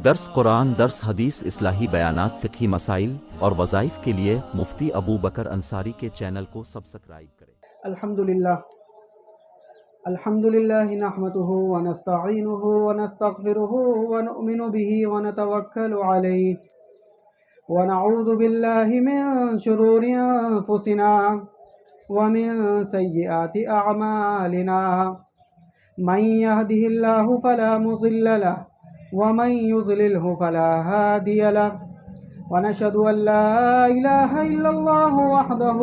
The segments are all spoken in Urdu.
درس قرآن، درس حدیث، اصلاحی بیانات، فقہی مسائل اور وظائف کے لیے مفتی ابو بکر انصاری کے چینل کو سبسکرائب کریں۔ الحمدللہ نحمده ونستعینه ونستغفره ونؤمن به ونتوکل علیہ ونعوذ باللہ من شرور انفسنا ومن سیئات اعمالنا من يهده اللہ فلا مضل له ومن يضلله فلا هادي له ونشهد أن لا إله إلا الله وحده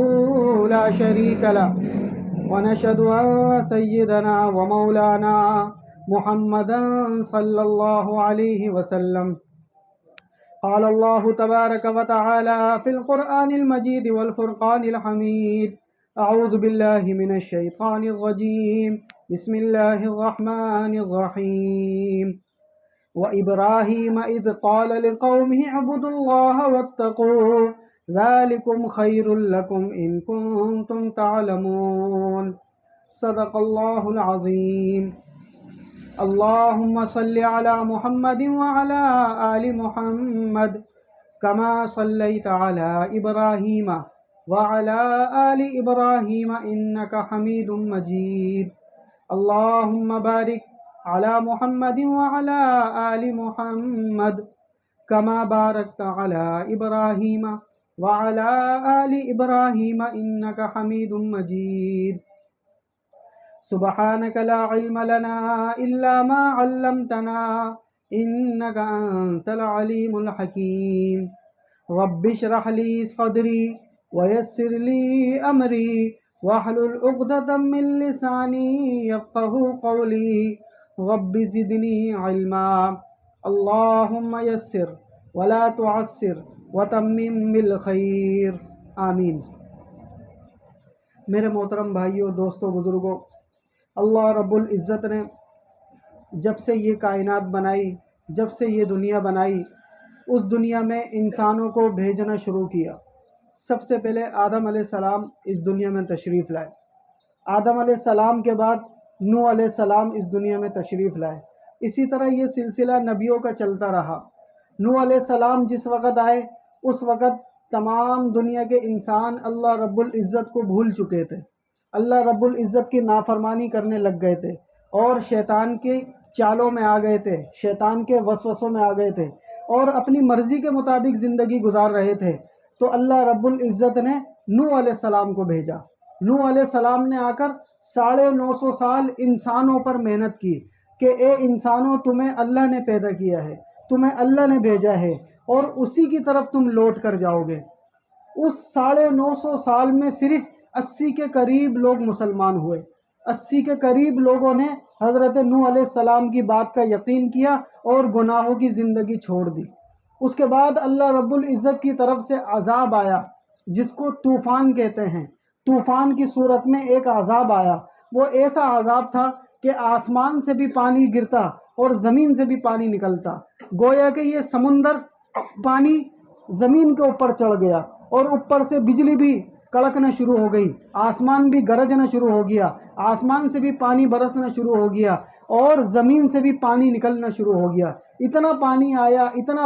لا شريك له ونشهد أن سيدنا ومولانا محمدا صلى الله عليه وسلم قال الله تبارك وتعالى في القرآن المجيد والفرقان الحميد أعوذ بالله من الشيطان الرجيم بسم الله الرحمن الرحيم وإبراهيم إذ قال لقومه اعبدوا الله واتقوه ذلكم خير لكم إن كنتم تعلمون صدق الله العظيم اللهم صل على محمد وعلى آل محمد كما صليت على إبراهيم وعلى آل إبراهيم إنك حميد مجيد اللهم بارك على محمد وعلى آل محمد كما باركت على إبراهيم وعلى آل إبراهيم إنك حميد مجيد سبحانك لا علم لنا إلا ما علمتنا إنك أنت العليم الحكيم رب اشرح لي صدري ويسر لي أمري واحلل عقدة من لساني يفقهوا قولي رب زدنی علما اللہم یسر ولا تعسر وتمم بالخیر آمین۔ میرے محترم بھائیوں، دوستوں، بزرگوں، اللہ رب العزت نے جب سے یہ کائنات بنائی، جب سے یہ دنیا بنائی، اس دنیا میں انسانوں کو بھیجنا شروع کیا۔ سب سے پہلے آدم علیہ السلام اس دنیا میں تشریف لائے۔ آدم علیہ السلام کے بعد نوح علیہ السلام اس دنیا میں تشریف لائے۔ اسی طرح یہ سلسلہ نبیوں کا چلتا رہا۔ نوح علیہ السلام جس وقت آئے اس وقت تمام دنیا کے انسان اللہ رب العزت کو بھول چکے تھے، اللہ رب العزت کی نافرمانی کرنے لگ گئے تھے اور شیطان کی چالوں میں آ گئے تھے، شیطان کے وسوسوں میں آ گئے تھے اور اپنی مرضی کے مطابق زندگی گزار رہے تھے۔ تو اللہ رب العزت نے نوح علیہ السلام کو بھیجا۔ نوح علیہ السلام نے آ کر 950 سال انسانوں پر محنت کی کہ اے انسانوں، تمہیں اللہ نے پیدا کیا ہے، تمہیں اللہ نے بھیجا ہے اور اسی کی طرف تم لوٹ کر جاؤ گے۔ اس 950 سال میں صرف 80 کے قریب لوگ مسلمان ہوئے۔ 80 کے قریب لوگوں نے حضرت نوح علیہ السلام کی بات کا یقین کیا اور گناہوں کی زندگی چھوڑ دی۔ اس کے بعد اللہ رب العزت کی طرف سے عذاب آیا، جس کو طوفان کہتے ہیں۔ طوفان کی صورت میں ایک عذاب آیا۔ وہ ایسا عذاب تھا کہ آسمان سے بھی پانی گرتا اور زمین سے بھی پانی نکلتا، گویا کہ یہ سمندر پانی زمین کے اوپر چڑھ گیا اور اوپر سے بجلی بھی کڑکنا شروع ہو گئی، آسمان بھی گرجنا شروع ہو گیا، آسمان سے بھی پانی برسنا شروع ہو گیا اور زمین سے بھی پانی نکلنا شروع ہو گیا۔ اتنا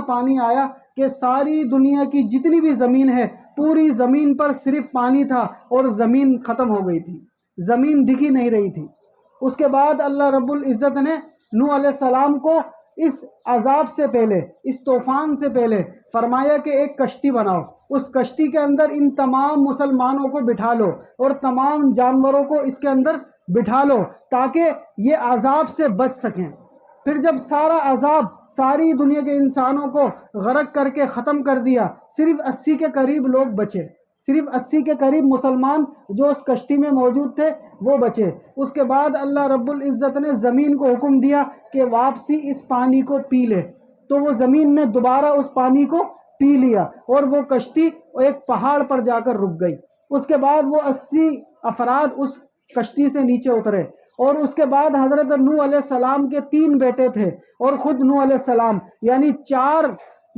پانی آیا کہ ساری دنیا کی جتنی بھی زمین ہے، پوری زمین پر صرف پانی تھا اور زمین ختم ہو گئی تھی، زمین دکھ ہی نہیں رہی تھی۔ اس کے بعد اللہ رب العزت نے نوح علیہ السلام کو اس عذاب سے پہلے، اس طوفان سے پہلے فرمایا کہ ایک کشتی بناؤ، اس کشتی کے اندر ان تمام مسلمانوں کو بٹھا لو اور تمام جانوروں کو اس کے اندر بٹھا لو تاکہ یہ عذاب سے بچ سکیں۔ پھر جب سارا عذاب ساری دنیا کے انسانوں کو غرق کر کے ختم کر دیا، صرف 80 کے قریب لوگ بچے، صرف 80 کے قریب مسلمان جو اس کشتی میں موجود تھے وہ بچے۔ اس کے بعد اللہ رب العزت نے زمین کو حکم دیا کہ واپسی اس پانی کو پی لے، تو وہ زمین نے دوبارہ اس پانی کو پی لیا اور وہ کشتی ایک پہاڑ پر جا کر رک گئی۔ اس کے بعد وہ 80 افراد اس کشتی سے نیچے اترے اور اس کے بعد حضرت نوح علیہ السلام کے 3 بیٹے تھے اور خود نوح علیہ السلام، یعنی 4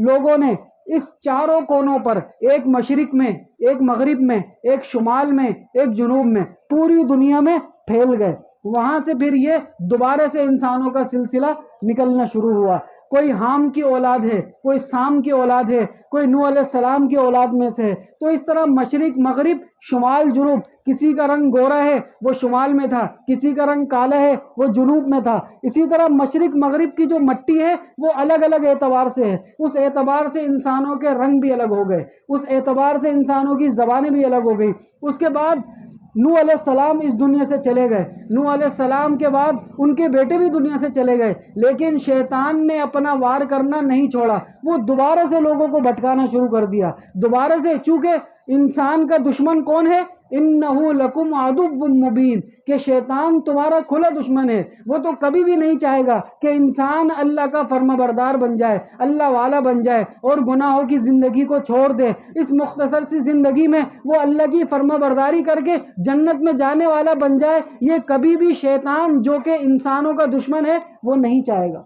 لوگوں نے اس چاروں کونوں پر، ایک مشرق میں، ایک مغرب میں، ایک شمال میں، ایک جنوب میں، پوری دنیا میں پھیل گئے وہاں سے پھر یہ دوبارہ سے انسانوں کا سلسلہ نکلنا شروع ہوا. کوئی حام کی اولاد ہے، کوئی سام کی اولاد ہے، کوئی نوح علیہ السلام کی اولاد میں سے ہے. تو اس طرح مشرق مغرب شمال جنوب، کسی کا رنگ گورا ہے وہ شمال میں تھا، کسی کا رنگ کالا ہے وہ جنوب میں تھا. اسی طرح مشرق مغرب کی جو مٹی ہے وہ الگ الگ اعتبار سے ہے. اس اعتبار سے انسانوں کے رنگ بھی الگ ہو گئے، اس اعتبار سے انسانوں کی زبانیں بھی الگ ہو گئی. اس کے بعد نوح علیہ السلام اس دنیا سے چلے گئے. نوح علیہ السلام کے بعد ان کے بیٹے بھی دنیا سے چلے گئے، لیکن شیطان نے اپنا وار کرنا نہیں چھوڑا. وہ دوبارہ سے لوگوں کو بھٹکانا شروع کر دیا. دوبارہ سے، چونکہ انسان کا دشمن کون ہے؟ انہو لکم عدو مبین، کہ شیطان تمہارا کھلا دشمن ہے. وہ تو کبھی بھی نہیں چاہے گا کہ انسان اللہ کا فرما بردار بن جائے، اللہ والا بن جائے اور گناہوں کی زندگی کو چھوڑ دے. اس مختصر سی زندگی میں وہ اللہ کی فرما برداری کر کے جنت میں جانے والا بن جائے، یہ کبھی بھی شیطان جو کہ انسانوں کا دشمن ہے وہ نہیں چاہے گا.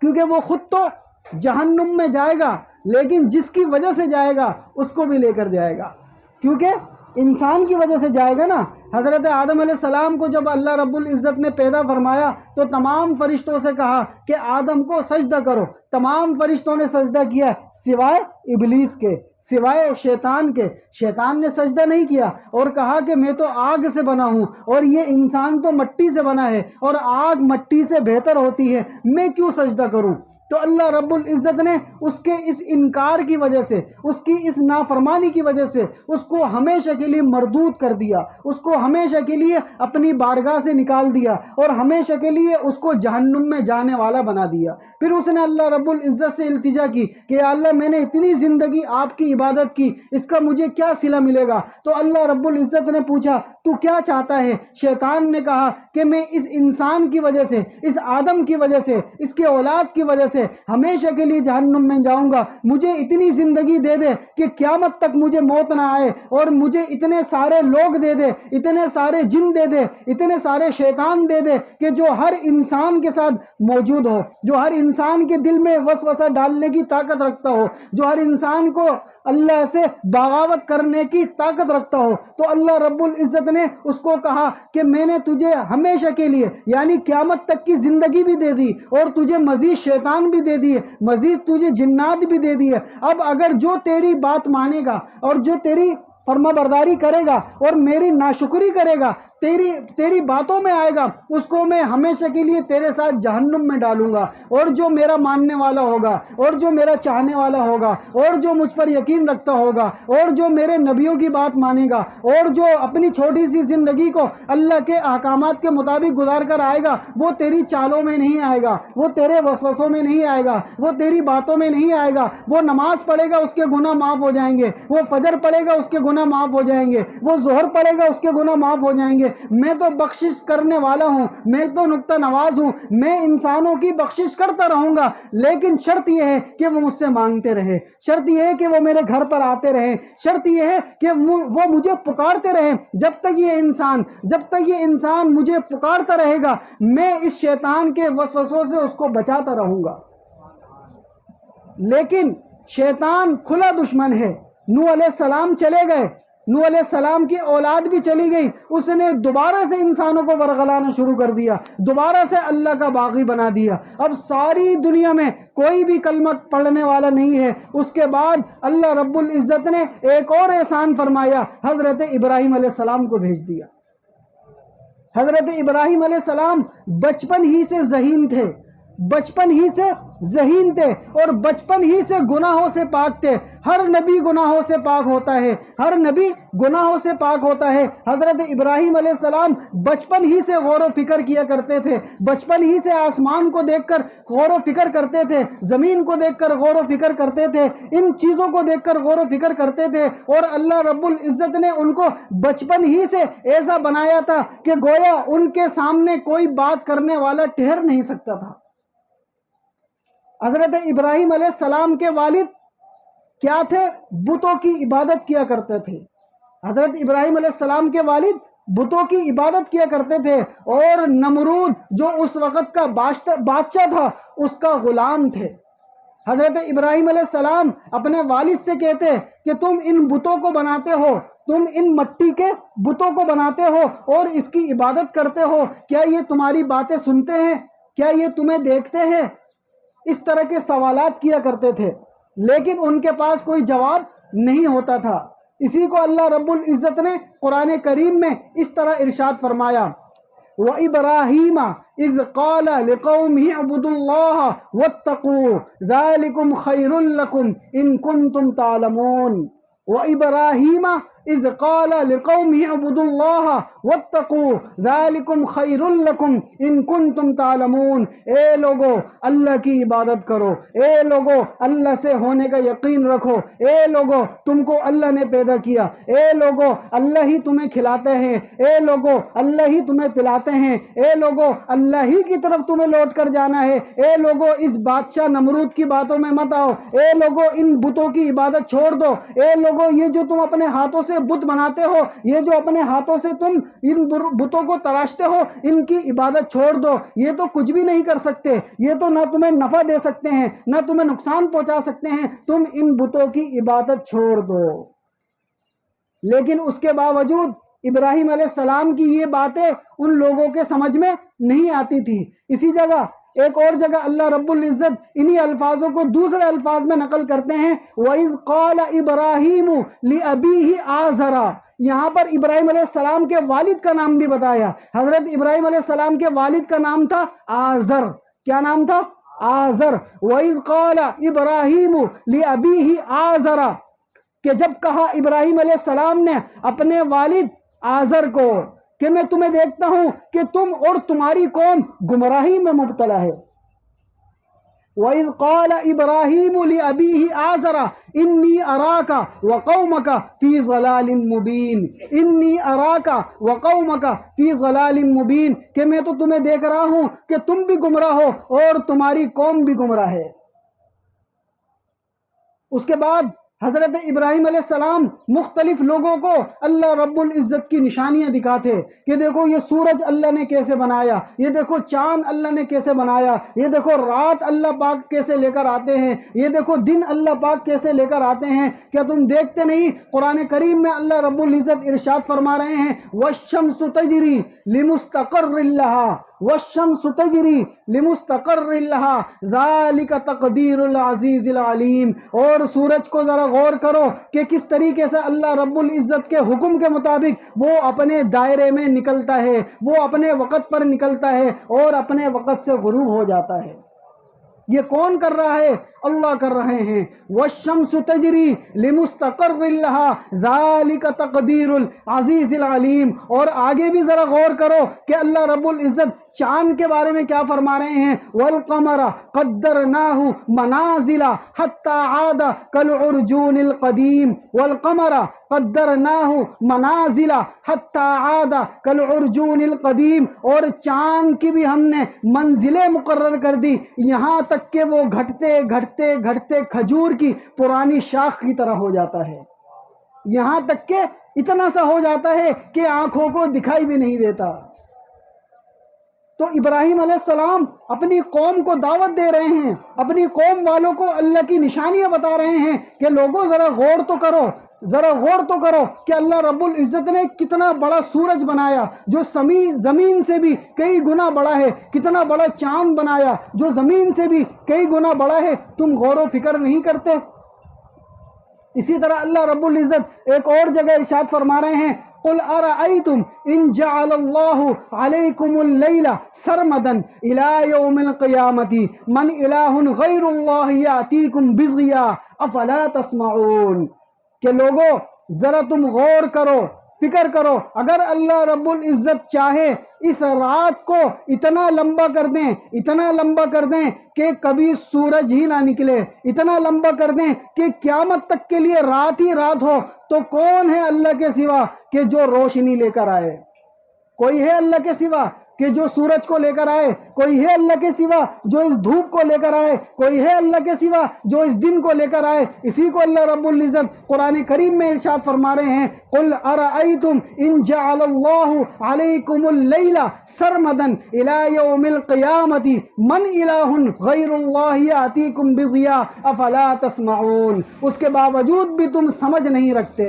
کیونکہ وہ خود تو جہنم میں جائے گا، لیکن جس کی وجہ سے جائے گا اس کو بھی لے کر جائے گا، کیونکہ انسان کی وجہ سے جائے گا نا. حضرت آدم علیہ السلام کو جب اللہ رب العزت نے پیدا فرمایا تو تمام فرشتوں سے کہا کہ آدم کو سجدہ کرو. تمام فرشتوں نے سجدہ کیا سوائے ابلیس کے، سوائے شیطان کے. شیطان نے سجدہ نہیں کیا اور کہا کہ میں تو آگ سے بنا ہوں اور یہ انسان تو مٹی سے بنا ہے اور آگ مٹی سے بہتر ہوتی ہے، میں کیوں سجدہ کروں. تو اللہ رب العزت نے اس کے اس انکار کی وجہ سے، اس کی اس نافرمانی کی وجہ سے اس کو ہمیشہ کے لیے مردود کر دیا، اس کو ہمیشہ کے لیے اپنی بارگاہ سے نکال دیا اور ہمیشہ کے لیے اس کو جہنم میں جانے والا بنا دیا. پھر اس نے اللہ رب العزت سے التجا کی کہ یا اللہ میں نے اتنی زندگی آپ کی عبادت کی، اس کا مجھے کیا صلہ ملے گا. تو اللہ رب العزت نے پوچھا تو کیا چاہتا ہے؟ شیطان نے کہا کہ میں اس انسان کی وجہ سے، اس آدم کی وجہ سے، اس کے اولاد کی وجہ سے ہمیشہ کے لیے جہنم میں جاؤں گا. مجھے اتنی زندگی دے دے کہ قیامت تک مجھے موت نہ آئے، اور مجھے اتنے سارے لوگ دے دے، اتنے سارے جن دے دے، اتنے سارے شیطان دے دے کہ جو ہر انسان کے ساتھ موجود ہو، جو ہر انسان کے دل میں وسوسہ ڈالنے کی طاقت رکھتا ہو، جو ہر انسان کو اللہ سے بغاوت کرنے کی طاقت رکھتا ہو. تو اللہ رب العزت نے اس کو کہا کہ میں نے تجھے ہمیشہ کے لیے یعنی قیامت تک کی زندگی بھی دے دی اور تجھے مزید شیطان بھی دے دیے، مزید تجھے جنات بھی دے دیے. اب اگر جو تیری بات مانے گا اور جو تیری فرما برداری کرے گا اور میری ناشکری کرے گا، تیری باتوں میں آئے گا، اس کو میں ہمیشہ کے لیے تیرے ساتھ جہنم میں ڈالوں گا. اور جو میرا ماننے والا ہوگا اور جو میرا چاہنے والا ہوگا اور جو مجھ پر یقین رکھتا ہوگا اور جو میرے نبیوں کی بات مانے گا اور جو اپنی چھوٹی سی زندگی کو اللہ کے احکامات کے مطابق گزار کر آئے گا، وہ تیری چالوں میں نہیں آئے گا، وہ تیرے وسوسوں میں نہیں آئے گا، وہ تیری باتوں میں نہیں آئے گا. وہ نماز پڑھے گا اس کے گناہ معاف ہو جائیں گے، وہ فجر پڑھے گا اس کے گناہ معاف ہو جائیں گے، وہ ظہر پڑھے گا اس کے گناہ معاف ہو جائیں گے. میں تو بخشش کرنے والا ہوں، میں تو نکتہ نواز ہوں، میں انسانوں کی بخشش کرتا رہوں گا، لیکن شرط یہ ہے کہ وہ مجھ سے مانگتے رہے، شرط یہ ہے کہ وہ میرے گھر پر آتے رہے، شرط یہ ہے کہ وہ مجھے پکارتے رہے. جب تک یہ انسان مجھے پکارتا رہے گا، میں اس شیطان کے وسوسوں سے اس کو بچاتا رہوں گا. لیکن شیطان کھلا دشمن ہے. نوح علیہ السلام چلے گئے، نوح علیہ السلام کی اولاد بھی چلی گئی، اس نے دوبارہ سے انسانوں کو ورغلانا شروع کر دیا، دوبارہ سے اللہ کا باغی بنا دیا. اب ساری دنیا میں کوئی بھی کلمہ پڑھنے والا نہیں ہے. اس کے بعد اللہ رب العزت نے ایک اور احسان فرمایا، حضرت ابراہیم علیہ السلام کو بھیج دیا. حضرت ابراہیم علیہ السلام بچپن ہی سے ذہین تھے، بچپن ہی سے ذہین تھے اور بچپن ہی سے گناہوں سے پاک تھے. ہر نبی گناہوں سے پاک ہوتا ہے، ہر نبی گناہوں سے پاک ہوتا ہے. حضرت ابراہیم علیہ السلام بچپن ہی سے غور و فکر کیا کرتے تھے، بچپن ہی سے آسمان کو دیکھ کر غور و فکر کرتے تھے، زمین کو دیکھ کر غور و فکر کرتے تھے، ان چیزوں کو دیکھ کر غور و فکر کرتے تھے. اور اللہ رب العزت نے ان کو بچپن ہی سے ایسا بنایا تھا کہ گویا ان کے سامنے کوئی بات کرنے والا ٹھہر نہیں سکتا تھا. حضرت ابراہیم علیہ السلام کے والد کیا تھے؟ بتوں کی عبادت کیا کرتے تھے. حضرت ابراہیم علیہ السلام کے والد بتوں کی عبادت کیا کرتے تھے، اور نمرود جو اس وقت کا بادشاہ تھا اس کا غلام تھے. حضرت ابراہیم علیہ السلام اپنے والد سے کہتے کہ تم ان بتوں کو بناتے ہو، تم ان مٹی کے بتوں کو بناتے ہو اور اس کی عبادت کرتے ہو، کیا یہ تمہاری باتیں سنتے ہیں؟ کیا یہ تمہیں دیکھتے ہیں؟ اس طرح کے سوالات کیا کرتے تھے، لیکن ان کے پاس کوئی جواب نہیں ہوتا تھا۔ اسی کو اللہ رب العزت نے قرآن کریم میں اس طرح ارشاد فرمایا، وَإِبْرَاهِيمَ إِذْ قَالَ لِقَوْمِهِ اعْبُدُوا اللَّهَ وَاتَّقُوهُ ذَلِكُمْ خَيْرٌ لَكُمْ إِن كُنتُمْ تَعْلَمُونَ۔ وَإِبْرَاهِيمَ إِذْ قَالَ لِقَوْمِهِ اعْبُدُوا اللَّهَ وَاتَّقُوهُ ذَلِكُمْ خَيْرٌ لَكُمْ إِن كُنتُمْ تَعْلَمُونَ۔ اے لوگو اللہ کی عبادت کرو، اے لوگو اللہ سے ہونے کا یقین رکھو، اے لوگو تم کو اللہ نے پیدا کیا، اے لوگو اللہ ہی تمہیں کھلاتے ہیں، اے لوگو اللہ ہی تمہیں پلاتے ہیں، اے لوگو اللہ ہی کی طرف تمہیں لوٹ کر جانا ہے، اے لوگو اس بادشاہ نمرود کی باتوں میں مت آؤ، اے لوگو ان بتوں کی عبادت چھوڑ دو، اے لوگو یہ جو تم اپنے ہاتھوں سے بت بناتے ہو، یہ جو اپنے ہاتھوں سے تم ان بتوں کو تراشتے ہو، ان کی عبادت چھوڑ دو، یہ تو کچھ بھی نہیں کر سکتے، یہ تو نہ تمہیں نفع دے سکتے ہیں نہ تمہیں نقصان پہنچا سکتے ہیں، تم ان بتوں کی عبادت چھوڑ دو۔ لیکن اس کے باوجود ابراہیم علیہ السلام کی یہ باتیں ان لوگوں کے سمجھ میں نہیں آتی تھی۔ اسی جگہ ایک اور جگہ اللہ رب العزت انہی الفاظوں کو دوسرے الفاظ میں نقل کرتے ہیں، وَإِذْ قَالَ إِبْرَاهِيمُ لِأَبِيهِ آزَرَ۔ یہاں پر ابراہیم علیہ السلام کے والد کا نام بھی بتایا۔ حضرت ابراہیم علیہ السلام کے والد کا نام تھا آزر۔ کیا نام تھا؟ آزر۔ وَإِذْ قَالَ إِبْرَاهِيمُ لِأَبِيهِ آزَرَ، کہ جب کہا ابراہیم علیہ السلام نے اپنے والد آزر کو کہ میں تمہیں دیکھتا ہوں کہ تم اور تمہاری قوم گمراہی میں مبتلا ہے۔ وَإِذْ قَالَ إِبْرَاهِيمُ لِأَبِيهِ آزَرَ إِنِّي أَرَاكَ وَقَوْمَكَ فِي ضَلَالٍ مُبِينٍ۔ إِنِّي أَرَاكَ وَقَوْمَكَ فِي ضَلَالٍ مُبِينٍ، کہ میں تو تمہیں دیکھ رہا ہوں کہ تم بھی گمراہ ہو اور تمہاری قوم بھی گمراہ ہے۔ اس کے بعد حضرت ابراہیم علیہ السلام مختلف لوگوں کو اللہ رب العزت کی نشانیاں دکھاتے کہ دیکھو یہ سورج اللہ نے کیسے بنایا، یہ دیکھو چاند اللہ نے کیسے بنایا، یہ دیکھو رات اللہ پاک کیسے لے کر آتے ہیں، یہ دیکھو دن اللہ پاک کیسے لے کر آتے ہیں۔ کیا تم دیکھتے نہیں؟ قرآن کریم میں اللہ رب العزت ارشاد فرما رہے ہیں، وَالشَّمْسُ تَجْرِي لِمُسْتَقَرٍّ لَهَا وَالشَّمْسُ تَجْرِي لِمُسْتَقَرٍّ لَهَا ذَلِكَ تَقْدِيرُ الْعَزِيزِ الْعَلِيمِ۔ اور سورج کو ذرا غور کرو کہ کس طریقے سے اللہ رب العزت کے حکم کے مطابق وہ اپنے دائرے میں نکلتا ہے، وہ اپنے وقت پر نکلتا ہے اور اپنے وقت سے غروب ہو جاتا ہے۔ یہ کون کر رہا ہے؟ اللہ کر رہے ہیں۔ وَالشَّمْسُ تَجْرِي لِمُسْتَقَرٍّ لَهَا ذَلِكَ تَقْدِيرُ الْعَزِيزِ الْعَلِيمِ۔ اور آگے بھی ذرا غور کرو کہ اللہ رب العزت چاند کے بارے میں کیا فرما رہے ہیں، وَالْقَمَرَ قَدَّرْنَاهُ مَنَازِلَ حَتَّى عَادَ كَالْعُرْجُونِ الْقَدِيمِ۔ وَالْقَمَرَ قَدَّرْنَاهُ مَنَازِلَ حَتَّى عَادَ كَالْعُرْجُونِ الْقَدِيمِ۔ اور چاند کی بھی ہم نے منزلیں مقرر کر دی، یہاں تک کہ وہ گھٹتے گھٹتے گھٹتے کھجور کی پرانی شاخ کی طرح ہو جاتا ہے، یہاں تک کہ اتنا سا ہو جاتا ہے کہ آنکھوں کو دکھائی بھی نہیں دیتا۔ تو ابراہیم علیہ السلام اپنی قوم کو دعوت دے رہے ہیں، اپنی قوم والوں کو اللہ کی نشانیاں بتا رہے ہیں کہ لوگوں ذرا غور تو کرو، ذرا غور تو کرو کہ اللہ رب العزت نے کتنا بڑا سورج بنایا جو زمین سے بھی کئی گنا بڑا ہے، کتنا بڑا چاند بنایا جو زمین سے بھی کئی گنا بڑا ہے، تم غور و فکر نہیں کرتے؟ اسی طرح اللہ رب العزت ایک اور جگہ ارشاد فرما رہے ہیں، قُلْ أَرَأَيْتُمْ إِنْ جَعَلَ اللَّهُ عَلَيْكُمُ اللَّيْلَ سَرْمَدًا إِلَى يَوْمِ الْقِيَامَةِ مَنْ إِلَٰهٌ غَيْرُ اللَّهِ يَأْتِيكُمْ بِضِيَاءٍ أَفَلَا تَسْمَعُونَ۔ کہ لوگو ذرا تم غور کرو، فکر کرو، اگر اللہ رب العزت چاہے اس رات کو اتنا لمبا کر دیں، اتنا لمبا کر دیں کہ کبھی سورج ہی نہ نکلے، اتنا لمبا کر دیں کہ قیامت تک کے لیے رات ہی رات ہو، تو کون ہے اللہ کے سوا کہ جو روشنی لے کر آئے؟ کوئی ہے اللہ کے سوا کہ جو سورج کو لے کر آئے، کوئی ہے اللہ کے سوا جو اس دھوپ کو لے کر آئے، کوئی ہے اللہ کے سوا جو اس دن کو لے کر آئے۔ اسی کو اللہ رب العزت قرآن کریم میں ارشاد فرما رہے ہیں، قل ارأیتم ان جعل اللہ علیکم اللیل سرمدا الی یوم القیامت من الہ غیر اللہ یاتیکم بضیاء افلا تسمعون۔ اس کے باوجود بھی تم سمجھ نہیں رکھتے۔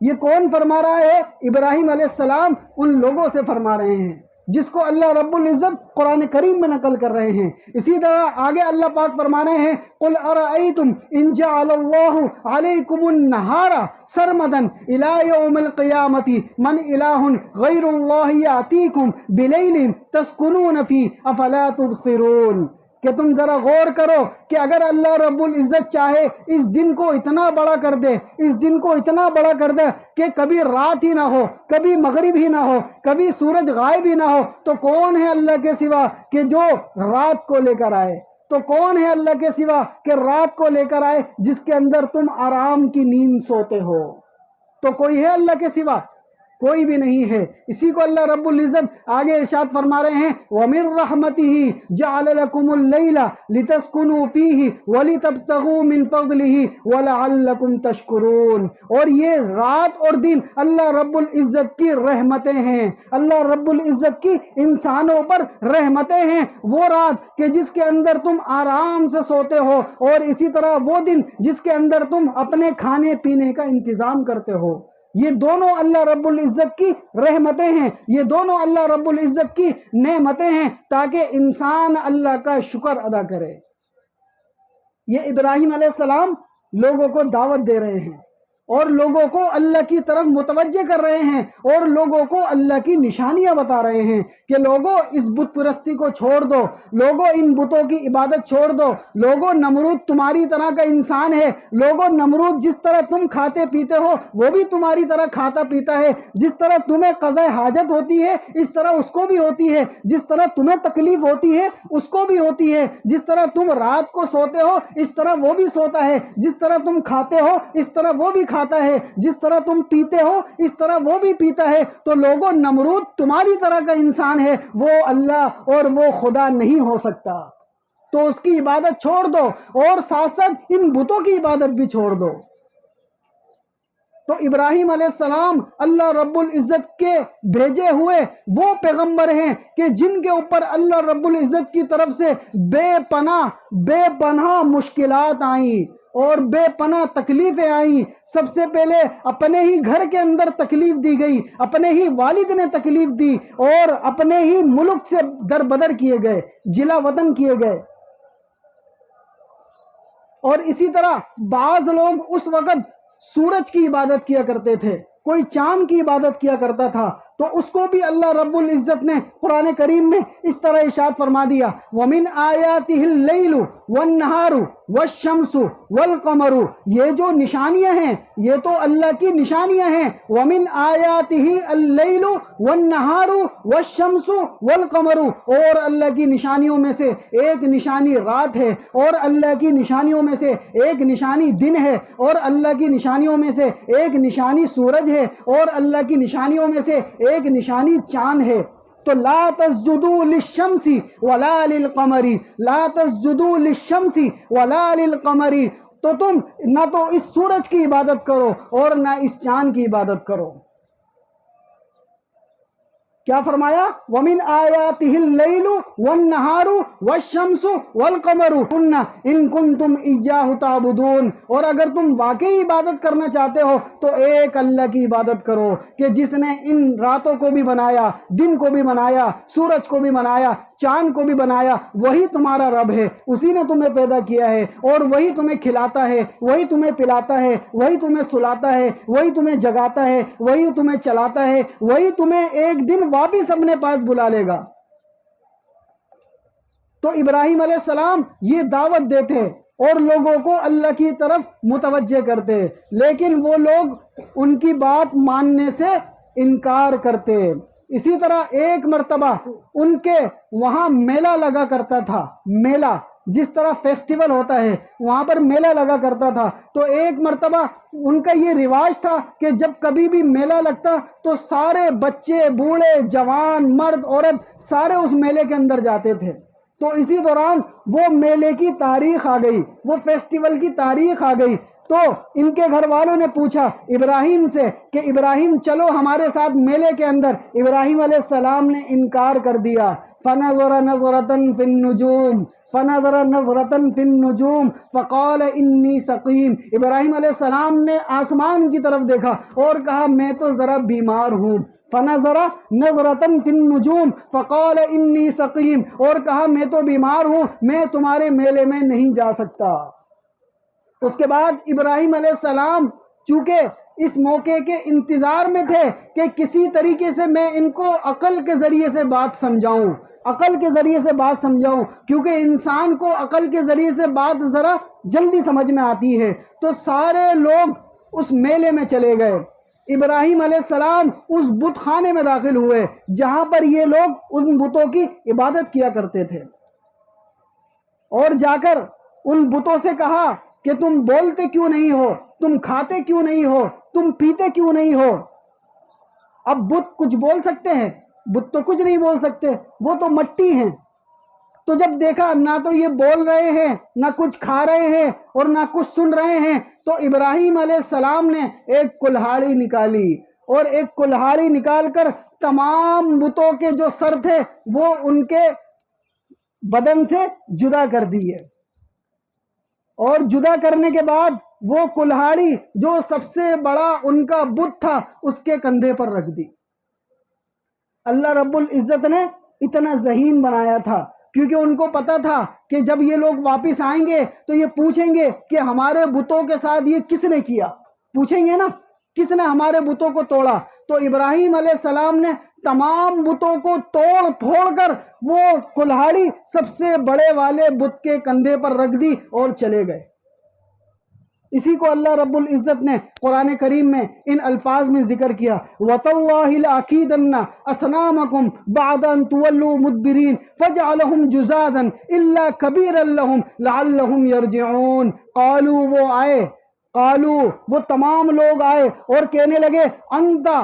یہ کون فرما رہا ہے؟ ابراہیم علیہ السلام ان لوگوں سے فرما رہے ہیں جس کو اللہ رب العزت قرآن کریم میں نقل کر رہے ہیں۔ اسی طرح آگے اللہ پاک فرما رہے ہیں، قل ارأیتم ان جعل اللہ علیکم النہار سرمدا الی یوم القیامت من الہ غیر اللہ یاتیکم بلیل تسکنون فیہ افلا تبصرون۔ کہ تم ذرا غور کرو کہ اگر اللہ رب العزت چاہے اس دن کو اتنا بڑا کر دے، اس دن کو اتنا بڑا کر دے کہ کبھی رات ہی نہ ہو، کبھی مغرب ہی نہ ہو، کبھی سورج غائب ہی نہ ہو، تو کون ہے اللہ کے سوا کہ جو رات کو لے کر آئے؟ تو کون ہے اللہ کے سوا کہ رات کو لے کر آئے جس کے اندر تم آرام کی نیند سوتے ہو؟ تو کوئی ہے اللہ کے سوا؟ کوئی بھی نہیں ہے۔ اسی کو اللہ رب العزت آگے ارشاد فرما رہے ہیں، وَمِن رَحْمَتِهِ جَعَلَ لَكُمُ اللَّيْلَ لِتَسْكُنُوا فِيهِ وَلِتَبْتَغُوا مِن فَضْلِهِ وَلَعَلَّكُمْ تَشْكُرُونَ۔ اور یہ رات اور دن اللہ رب العزت کی رحمتیں ہیں، اللہ رب العزت کی انسانوں پر رحمتیں ہیں۔ وہ رات کہ جس کے اندر تم آرام سے سوتے ہو، اور اسی طرح وہ دن جس کے اندر تم اپنے کھانے پینے کا انتظام کرتے ہو۔ یہ دونوں اللہ رب العزت کی رحمتیں ہیں، یہ دونوں اللہ رب العزت کی نعمتیں ہیں تاکہ انسان اللہ کا شکر ادا کرے۔ یہ ابراہیم علیہ السلام لوگوں کو دعوت دے رہے ہیں اور لوگوں کو اللہ کی طرف متوجہ کر رہے ہیں، اور لوگوں کو اللہ کی نشانیاں بتا رہے ہیں کہ لوگوں اس بت پرستی کو چھوڑ دو، لوگوں ان بتوں کی عبادت چھوڑ دو، لوگوں نمرود تمہاری طرح کا انسان ہے، لوگوں نمرود جس طرح تم کھاتے پیتے ہو وہ بھی تمہاری طرح کھاتا پیتا ہے، جس طرح تمہیں قضاء حاجت ہوتی ہے اس طرح اس کو بھی ہوتی ہے، جس طرح تمہیں تکلیف ہوتی ہے اس کو بھی ہوتی ہے، جس طرح تم رات کو سوتے ہو اس طرح وہ بھی سوتا ہے، جس طرح تم کھاتے ہو اس طرح وہ بھی کھاتا ہے، جس طرح تم پیتے ہو اس طرح وہ بھی پیتا ہے۔ تو لوگوں نمرود تمہاری طرح کا انسان ہے، وہ اللہ اور وہ خدا نہیں ہو سکتا، تو اس کی عبادت چھوڑ دو اور ساتھ ساتھ ان بتوں کی عبادت بھی چھوڑ دو۔ تو ابراہیم علیہ السلام اللہ رب العزت کے بھیجے ہوئے وہ پیغمبر ہیں کہ جن کے اوپر اللہ رب العزت کی طرف سے بے پناہ مشکلات آئیں اور بے پناہ تکلیفیں آئیں۔ سب سے پہلے اپنے ہی گھر کے اندر تکلیف دی گئی، اپنے ہی والد نے تکلیف دی، اور اپنے ہی ملک سے دربدر کیے گئے، جلا وطن کیے گئے۔ اور اسی طرح بعض لوگ اس وقت سورج کی عبادت کیا کرتے تھے، کوئی چاند کی عبادت کیا کرتا تھا، تو اس کو بھی اللہ رب العزت نے قرآن کریم میں اس طرح ارشاد فرما دیا، وَمِنْ آيَاتِهِ اللَّيْلُ وَالنَّهَارُ وَالشَّمْسُ وَالْقَمَرُ۔ یہ جو نشانیاں ہیں یہ تو اللہ کی نشانیاں ہیں۔ وَمِنْ آيَاتِهِ اللَّيْلُ وَالنَّهَارُ وَالشَّمْسُ وَالْقَمَرُ، اور اللہ کی نشانیوں میں سے ایک نشانی رات ہے، اور اللہ کی نشانیوں میں سے ایک نشانی دن ہے، اور اللہ کی نشانیوں میں سے ایک نشانی سورج ہے، اور اللہ کی نشانیوں میں سے ایک نشانی چاند ہے۔ تو لا تسجدوا للشمس ولا للقمر، لا تسجدوا للشمس ولا للقمر، تو تم نہ تو اس سورج کی عبادت کرو اور نہ اس چاند کی عبادت کرو۔ کیا فرمایا؟ وَمِنْ آيَاتِهِ اللَّيْلُ وَالنَّهَارُ وَالشَّمْسُ وَالْقَمَرُ إِن كُنتُمْ إِيَّاهُ تَعْبُدُونَ۔ اور اگر تم واقعی عبادت کرنا چاہتے ہو تو ایک اللہ کی عبادت کرو کہ جس نے ان راتوں کو بھی بنایا، دن کو بھی بنایا، سورج کو بھی بنایا، چاند کو بھی بنایا، وہی تمہارا رب ہے، اسی نے تمہیں پیدا کیا ہے، اور وہی تمہیں کھلاتا ہے، وہی تمہیں پلاتا ہے، وہی تمہیں سلاتا ہے، وہی تمہیں جگاتا ہے، وہی تمہیں چلاتا ہے، وہی تمہیں ایک دن واپس اپنے پاس بلا لے گا۔ تو ابراہیم علیہ السلام یہ دعوت دیتے اور لوگوں کو اللہ کی طرف متوجہ کرتے، لیکن وہ لوگ ان کی بات ماننے سے انکار کرتے۔ اسی طرح ایک مرتبہ ان کے وہاں میلہ لگا کرتا تھا، میلہ جس طرح فیسٹیول ہوتا ہے وہاں پر میلہ لگا کرتا تھا، تو ایک مرتبہ ان کا یہ رواج تھا کہ جب کبھی بھی میلہ لگتا تو سارے بچے، بوڑھے، جوان، مرد، عورت سارے اس میلے کے اندر جاتے تھے۔ تو اسی دوران وہ میلے کی تاریخ آ گئی، وہ فیسٹیول کی تاریخ آ گئی، تو ان کے گھر والوں نے پوچھا ابراہیم سے کہ ابراہیم چلو ہمارے ساتھ میلے کے اندر۔ ابراہیم علیہ السلام نے انکار کر دیا۔ فنظر نظرة في النجوم فنظر نظرة في النجوم فقال انی سقیم۔ ابراہیم علیہ السلام نے آسمان کی طرف دیکھا اور کہا میں تو ذرا بیمار ہوں۔ فنظر نظرة في النجوم فقال انی سقیم، اور کہا میں تو بیمار ہوں، میں تمہارے میلے میں نہیں جا سکتا۔ اس کے بعد ابراہیم علیہ السلام چونکہ اس موقع کے انتظار میں تھے کہ کسی طریقے سے میں ان کو عقل کے ذریعے سے بات سمجھاؤں، عقل کے ذریعے سے بات سمجھاؤں، کیونکہ انسان کو عقل کے ذریعے سے بات ذرا جلدی سمجھ میں آتی ہے۔ تو سارے لوگ اس میلے میں چلے گئے۔ ابراہیم علیہ السلام اس بت خانے میں داخل ہوئے جہاں پر یہ لوگ ان بتوں کی عبادت کیا کرتے تھے، اور جا کر ان بتوں سے کہا کہ تم بولتے کیوں نہیں ہو، تم کھاتے کیوں نہیں ہو، تم پیتے کیوں نہیں ہو۔ اب بت کچھ بول سکتے ہیں؟ بت تو کچھ نہیں بول سکتے، وہ تو مٹی ہیں۔ تو جب دیکھا نہ تو یہ بول رہے ہیں، نہ کچھ کھا رہے ہیں، اور نہ کچھ سن رہے ہیں، تو ابراہیم علیہ السلام نے ایک کلہاڑی نکالی، اور ایک کلہاڑی نکال کر تمام بتوں کے جو سر تھے وہ ان کے بدن سے جدا کر دیے، اور جدا کرنے کے بعد وہ کلہاڑی جو سب سے بڑا ان کا بت تھا اس کے کندھے پر رکھ دی۔ اللہ رب العزت نے اتنا ذہین بنایا تھا کیونکہ ان کو پتا تھا کہ جب یہ لوگ واپس آئیں گے تو یہ پوچھیں گے کہ ہمارے بتوں کے ساتھ یہ کس نے کیا، پوچھیں گے نا کس نے ہمارے بتوں کو توڑا۔ تو ابراہیم علیہ السلام نے تمام بتوں کو توڑ پھوڑ کر وہ کلہاڑی سب سے بڑے والے بت کے کندھے پر رکھ دی اور چلے گئے۔ اسی کو اللہ رب العزت نے قرآن کریم میں ان الفاظ میں ذکر کیا، وَتَاللَّهِ لَأَكِيدَنَّ أَصْنَامَكُمْ بَعْدَ أَن تُوَلُّوا مُدْبِرِينَ فَجْعَلَهُمْ جُزَاذًا إِلَّا كَبِيرًا لَهُمْ لَعَلَّهُمْ يَرْجِعُونَ۔ قالوا وہ آئے، قالوا وہ تمام لوگ آئے اور کہنے لگے انتا،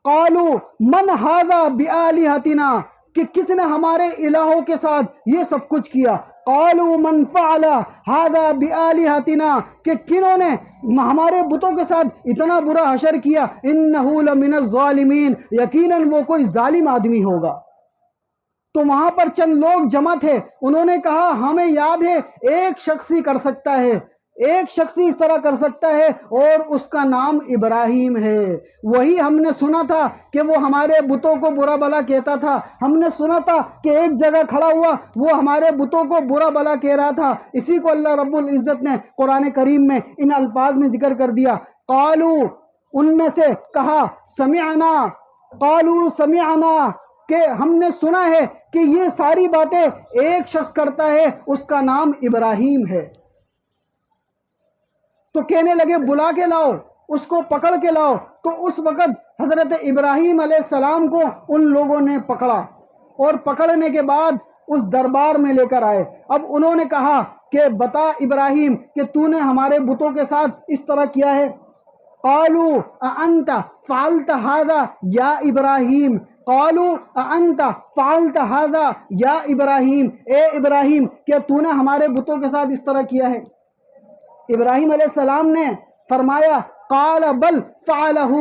قالوا من هذا بآلهتنا، کہ کس نے ہمارے الہوں کے ساتھ یہ سب کچھ کیا۔ قالوا من فعل هذا بآلهتنا، کہ کنہوں نے ہمارے بتوں کے ساتھ اتنا برا حشر کیا۔ انه لمن الظالمین، یقیناً وہ کوئی ظالم آدمی ہوگا۔ تو وہاں پر چند لوگ جمع تھے، انہوں نے کہا ہمیں یاد ہے ایک شخص ہی کر سکتا ہے، ایک شخص ہی اس طرح کر سکتا ہے، اور اس کا نام ابراہیم ہے۔ وہی ہم نے سنا تھا کہ وہ ہمارے بتوں کو برا بلا کہتا تھا، ہم نے سنا تھا کہ ایک جگہ کھڑا ہوا وہ ہمارے بتوں کو برا بلا کہہ رہا تھا۔ اسی کو اللہ رب العزت نے قرآن کریم میں ان الفاظ میں ذکر کر دیا، قالو ان میں سے کہا، سمعنا، قالو سمعنا، کہ ہم نے سنا ہے کہ یہ ساری باتیں ایک شخص کرتا ہے، اس کا نام ابراہیم ہے۔ تو کہنے لگے بلا کے لاؤ، اس کو پکڑ کے لاؤ۔ تو اس وقت حضرت ابراہیم علیہ السلام کو ان لوگوں نے پکڑا، اور پکڑنے کے بعد اس دربار میں لے کر آئے۔ اب انہوں نے کہا کہ بتا ابراہیم کہ تو نے ہمارے بتوں کے ساتھ اس طرح کیا ہے۔ قالوا اانت فعلت هذا یا ابراہیم، قالوا اانت فعلت هذا یا ابراہیم، اے ابراہیم کیا تو نے ہمارے بتوں کے ساتھ اس طرح کیا ہے؟ ابراہیم علیہ السلام نے فرمایا قال بل فعلہ،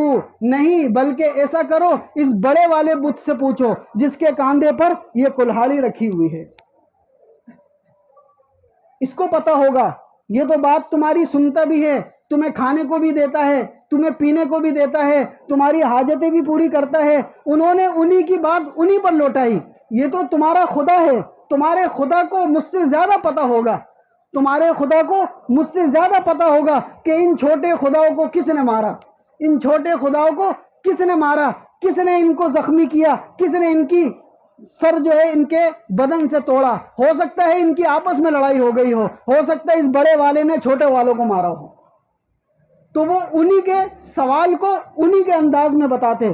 نہیں بلکہ ایسا کرو اس بڑے والے بت سے پوچھو جس کے کاندھے پر یہ کلہاڑی رکھی ہوئی ہے، اس کو پتا ہوگا۔ یہ تو بات تمہاری سنتا بھی ہے، تمہیں کھانے کو بھی دیتا ہے، تمہیں پینے کو بھی دیتا ہے، تمہاری حاجتیں بھی پوری کرتا ہے۔ انہوں نے انہی کی بات انہی پر لوٹائی۔ یہ تو تمہارا خدا ہے، تمہارے خدا کو مجھ سے زیادہ پتا ہوگا، تمہارے خدا کو مجھ سے زیادہ پتا ہوگا کہ ان چھوٹے خداؤں کو کس نے مارا، ان چھوٹے خداؤں کو کس نے مارا، کس نے ان کو زخمی کیا، کس نے ان کی سر جو ہے ان کے بدن سے توڑا۔ ہو سکتا ہے ان کی آپس میں لڑائی ہو گئی ہو سکتا ہے اس بڑے والے نے چھوٹے والوں کو مارا ہو۔ تو وہ انہی کے سوال کو انہی کے انداز میں بتاتے۔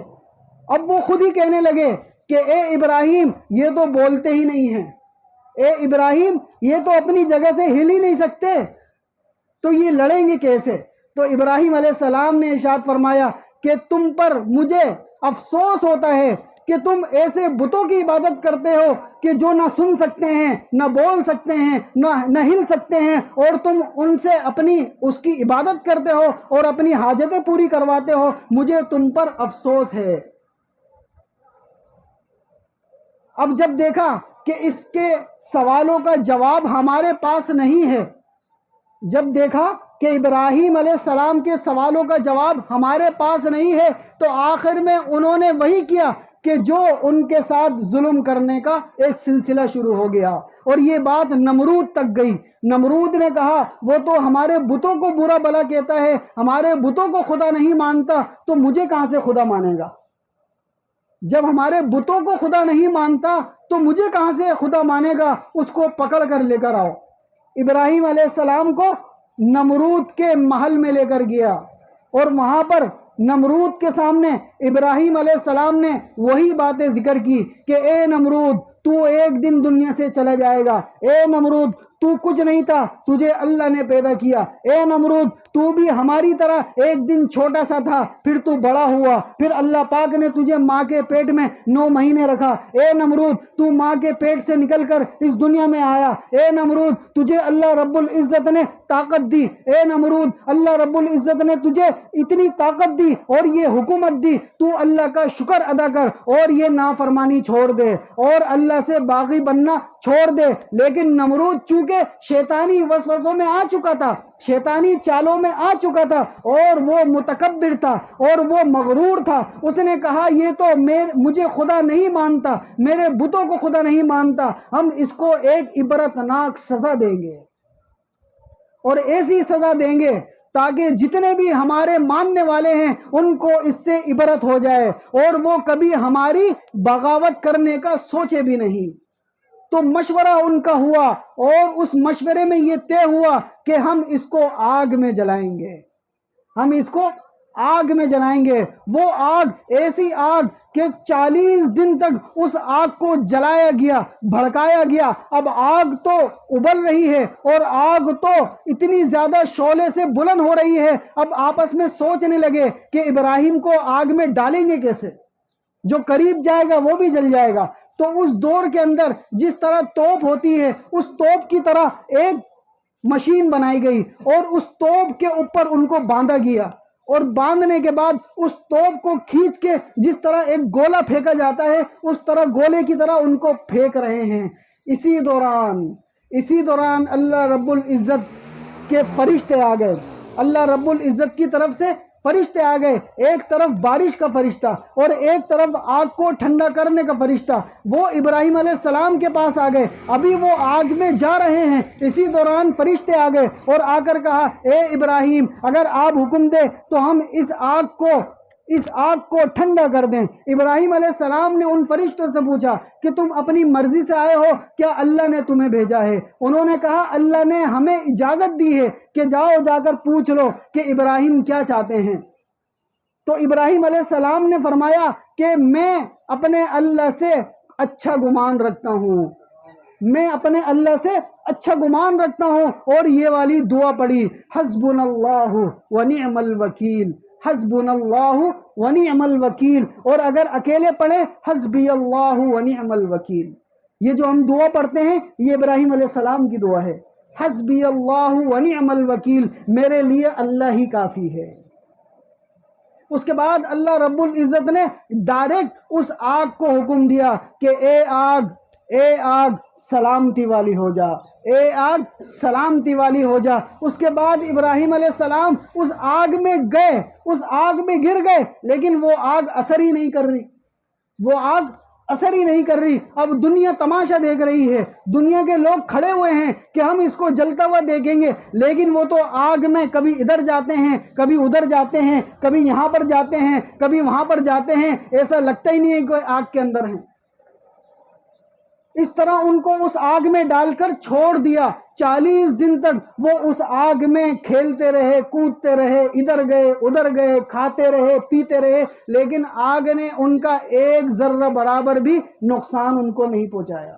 اب وہ خود ہی کہنے لگے کہ اے ابراہیم یہ تو بولتے ہی نہیں ہیں، اے ابراہیم یہ تو اپنی جگہ سے ہل ہی نہیں سکتے، تو یہ لڑیں گے کیسے؟ تو ابراہیم علیہ السلام نے ارشاد فرمایا کہ تم پر مجھے افسوس ہوتا ہے کہ تم ایسے بتوں کی عبادت کرتے ہو کہ جو نہ سن سکتے ہیں، نہ بول سکتے ہیں، نہ ہل سکتے ہیں، اور تم ان سے اس کی عبادت کرتے ہو اور اپنی حاجتیں پوری کرواتے ہو، مجھے تم پر افسوس ہے۔ اب جب دیکھا کہ اس کے سوالوں کا جواب ہمارے پاس نہیں ہے، جب دیکھا کہ ابراہیم علیہ السلام کے سوالوں کا جواب ہمارے پاس نہیں ہے، تو آخر میں انہوں نے وہی کیا کہ جو ان کے ساتھ ظلم کرنے کا ایک سلسلہ شروع ہو گیا، اور یہ بات نمرود تک گئی۔ نمرود نے کہا وہ تو ہمارے بتوں کو برا بھلا کہتا ہے، ہمارے بتوں کو خدا نہیں مانتا، تو مجھے کہاں سے خدا مانے گا؟ جب ہمارے بتوں کو خدا نہیں مانتا تو مجھے کہاں سے خدا مانے گا؟ اس کو پکڑ کر لے کر آؤ۔ ابراہیم علیہ السلام کو نمرود کے محل میں لے کر گیا، اور وہاں پر نمرود کے سامنے ابراہیم علیہ السلام نے وہی باتیں ذکر کی کہ اے نمرود تو ایک دن دنیا سے چلا جائے گا، اے نمرود تو کچھ نہیں تھا، تجھے اللہ نے پیدا کیا، اے نمرود تو بھی ہماری طرح ایک دن چھوٹا سا تھا، پھر تو بڑا ہوا، پھر اللہ پاک نے تجھے ماں کے پیٹ میں 9 مہینے رکھا، اے نمرود تو ماں کے پیٹ سے نکل کر اس دنیا میں آیا، اے نمرود تجھے اللہ رب العزت نے طاقت دی، اے نمرود اللہ رب العزت نے تجھے اتنی طاقت دی اور یہ حکومت دی، تو اللہ کا شکر ادا کر اور یہ نافرمانی چھوڑ دے اور اللہ سے باغی بننا چھوڑ دے۔ لیکن نمرود چونکہ شیطانی وسوسوں میں آ چکا تھا، شیطانی چالوں میں آ چکا تھا، اور وہ متکبر تھا اور وہ مغرور تھا، اس نے کہا یہ تو مجھے خدا نہیں مانتا، میرے بتوں کو خدا نہیں مانتا، ہم اس کو ایک عبرتناک سزا دیں گے، اور ایسی سزا دیں گے تاکہ جتنے بھی ہمارے ماننے والے ہیں ان کو اس سے عبرت ہو جائے اور وہ کبھی ہماری بغاوت کرنے کا سوچے بھی نہیں۔ تو مشورہ ان کا ہوا، اور اس مشورے میں یہ طے ہوا کہ ہم اس کو آگ میں جلائیں گے، ہم اس کو آگ میں جلائیں گے۔ وہ آگ ایسی آگ کہ 40 دن تک اس آگ کو جلایا گیا، بھڑکایا گیا۔ اب آگ تو ابل رہی ہے اور آگ تو اتنی زیادہ شعلے سے بلند ہو رہی ہے، اب آپس میں سوچنے لگے کہ ابراہیم کو آگ میں ڈالیں گے کیسے، جو قریب جائے گا وہ بھی جل جائے گا۔ تو اس دور کے اندر جس طرح توپ ہوتی ہے، اس توپ کی طرح ایک مشین بنائی گئی اور اس توپ کے اوپر ان کو باندھا گیا، اور باندھنے کے بعد اس توپ کو کھینچ کے جس طرح ایک گولا پھینکا جاتا ہے اس طرح گولے کی طرح ان کو پھینک رہے ہیں۔ اسی دوران اللہ رب العزت کے فرشتے آ گئے، اللہ رب العزت کی طرف سے فرشتے آ گئے، ایک طرف بارش کا فرشتہ اور ایک طرف آگ کو ٹھنڈا کرنے کا فرشتہ، وہ ابراہیم علیہ السلام کے پاس آ گئے۔ ابھی وہ آگ میں جا رہے ہیں، اسی دوران فرشتے آ گئے اور آ کر کہا اے ابراہیم اگر آپ حکم دے تو ہم اس آگ کو ٹھنڈا کر دیں۔ ابراہیم علیہ السلام نے ان فرشتوں سے پوچھا کہ تم اپنی مرضی سے آئے ہو کیا اللہ نے تمہیں بھیجا ہے؟ انہوں نے کہا اللہ نے ہمیں اجازت دی ہے کہ جاؤ جا کر پوچھ لو کہ ابراہیم کیا چاہتے ہیں۔ تو ابراہیم علیہ السلام نے فرمایا کہ میں اپنے اللہ سے اچھا گمان رکھتا ہوں، میں اپنے اللہ سے اچھا گمان رکھتا ہوں، اور یہ والی دعا پڑھی حسبنا اللہ ونعم الوکیل، حسبنا اللہ ونعم الوکیل، اور اگر اکیلے پڑھے حسبی اللہ ونعم الوکیل۔ یہ جو ہم دعا پڑھتے ہیں یہ ابراہیم علیہ السلام کی دعا ہے، حسبی اللہ ونعم الوکیل، میرے لیے اللہ ہی کافی ہے۔ اس کے بعد اللہ رب العزت نے ڈائریکٹ اس آگ کو حکم دیا کہ اے آگ سلامتی والی ہو جا، اے آگ سلامتی والی ہو جا۔ اس کے بعد ابراہیم علیہ السلام اس آگ میں گئے، اس آگ میں گر گئے، لیکن وہ آگ اثر ہی نہیں کر رہی، وہ آگ اثر ہی نہیں کر رہی۔ اب دنیا تماشا دیکھ رہی ہے، دنیا کے لوگ کھڑے ہوئے ہیں کہ ہم اس کو جلتا ہوا دیکھیں گے، لیکن وہ تو آگ میں کبھی ادھر جاتے ہیں، کبھی ادھر جاتے ہیں، کبھی یہاں پر جاتے ہیں، کبھی وہاں پر جاتے ہیں، ایسا لگتا ہی نہیں ہے کہ آگ کے اندر ہیں۔ اس طرح ان کو اس آگ میں ڈال کر چھوڑ دیا۔ 40 دن تک وہ اس آگ میں کھیلتے رہے، کودتے رہے، ادھر گئے ادھر گئے، کھاتے رہے پیتے رہے، لیکن آگ نے ان کا ایک ذرہ برابر بھی نقصان ان کو نہیں پہنچایا۔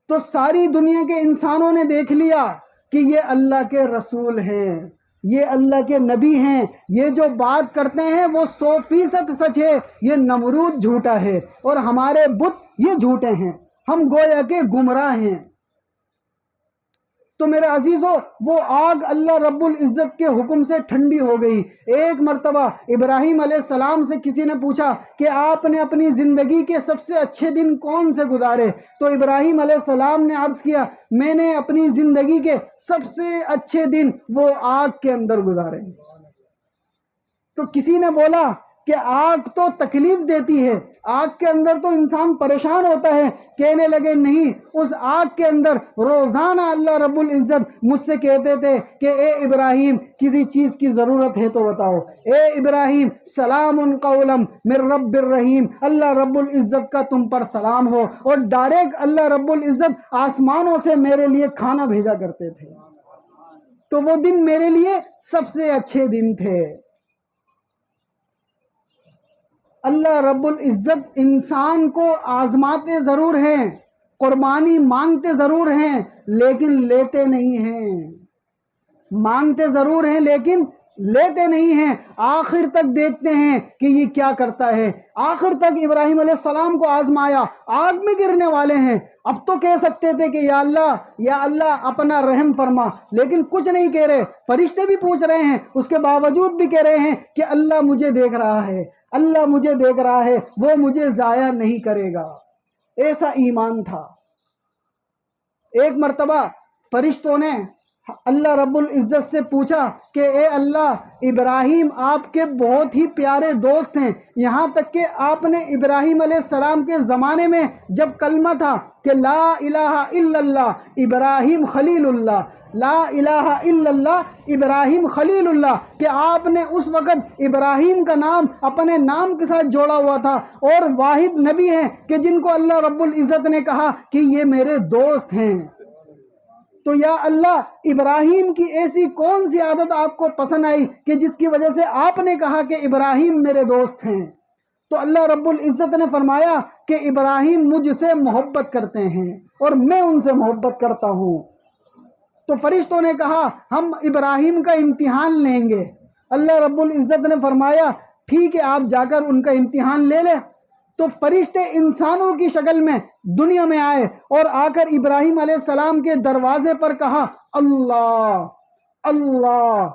تو ساری دنیا کے انسانوں نے دیکھ لیا کہ یہ اللہ کے رسول ہیں، یہ اللہ کے نبی ہیں، یہ جو بات کرتے ہیں وہ 100% سچ ہے، یہ نمرود جھوٹا ہے اور ہمارے بت یہ جھوٹے ہیں، ہم گویا کے گمراہ ہیں۔ تو میرے عزیزو، وہ آگ اللہ رب العزت کے حکم سے ٹھنڈی ہو گئی۔ ایک مرتبہ ابراہیم علیہ السلام سے کسی نے پوچھا کہ آپ نے اپنی زندگی کے سب سے اچھے دن کون سے گزارے؟ تو ابراہیم علیہ السلام نے عرض کیا، میں نے اپنی زندگی کے سب سے اچھے دن وہ آگ کے اندر گزارے۔ تو کسی نے بولا کہ آگ تو تکلیف دیتی ہے، آگ کے اندر تو انسان پریشان ہوتا ہے۔ کہنے لگے نہیں، اس آگ کے اندر روزانہ اللہ رب العزت مجھ سے کہتے تھے کہ اے ابراہیم کسی چیز کی ضرورت ہے تو بتاؤ، اے ابراہیم سلام قولا من رب الرحیم، اللہ رب العزت کا تم پر سلام ہو، اور ڈائریکٹ اللہ رب العزت آسمانوں سے میرے لیے کھانا بھیجا کرتے تھے۔ تو وہ دن میرے لیے سب سے اچھے دن تھے۔ اللہ رب العزت انسان کو آزماتے ضرور ہیں، قربانی مانگتے ضرور ہیں، لیکن لیتے نہیں ہیں۔ مانگتے ضرور ہیں لیکن لیتے نہیں ہیں، آخر تک دیکھتے ہیں کہ یہ کیا کرتا ہے۔ آخر تک ابراہیم علیہ السلام کو آزمایا، آگ میں گرنے والے ہیں۔ اب تو کہہ سکتے تھے کہ یا اللہ اپنا رحم فرما، لیکن کچھ نہیں کہہ رہے۔ فرشتے بھی پوچھ رہے ہیں، اس کے باوجود بھی کہہ رہے ہیں کہ اللہ مجھے دیکھ رہا ہے، اللہ مجھے دیکھ رہا ہے، وہ مجھے ضائع نہیں کرے گا۔ ایسا ایمان تھا۔ ایک مرتبہ فرشتوں نے اللہ رب العزت سے پوچھا کہ اے اللہ، ابراہیم آپ کے بہت ہی پیارے دوست ہیں، یہاں تک کہ آپ نے ابراہیم علیہ السلام کے زمانے میں جب کلمہ تھا کہ لا الہ الا اللہ ابراہیم خلیل اللہ، لا الہ الا اللہ ابراہیم خلیل اللہ، کہ آپ نے اس وقت ابراہیم کا نام اپنے نام کے ساتھ جوڑا ہوا تھا، اور واحد نبی ہیں کہ جن کو اللہ رب العزت نے کہا کہ یہ میرے دوست ہیں۔ تو یا اللہ، ابراہیم کی ایسی کون سی عادت آپ کو پسند آئی کہ جس کی وجہ سے آپ نے کہا کہ ابراہیم میرے دوست ہیں؟ تو اللہ رب العزت نے فرمایا کہ ابراہیم مجھ سے محبت کرتے ہیں اور میں ان سے محبت کرتا ہوں۔ تو فرشتوں نے کہا ہم ابراہیم کا امتحان لیں گے۔ اللہ رب العزت نے فرمایا ٹھیک ہے، آپ جا کر ان کا امتحان لے لیں۔ تو فرشتے انسانوں کی شکل میں دنیا میں آئے اور آ کر ابراہیم علیہ السلام کے دروازے پر کہا اللہ اللہ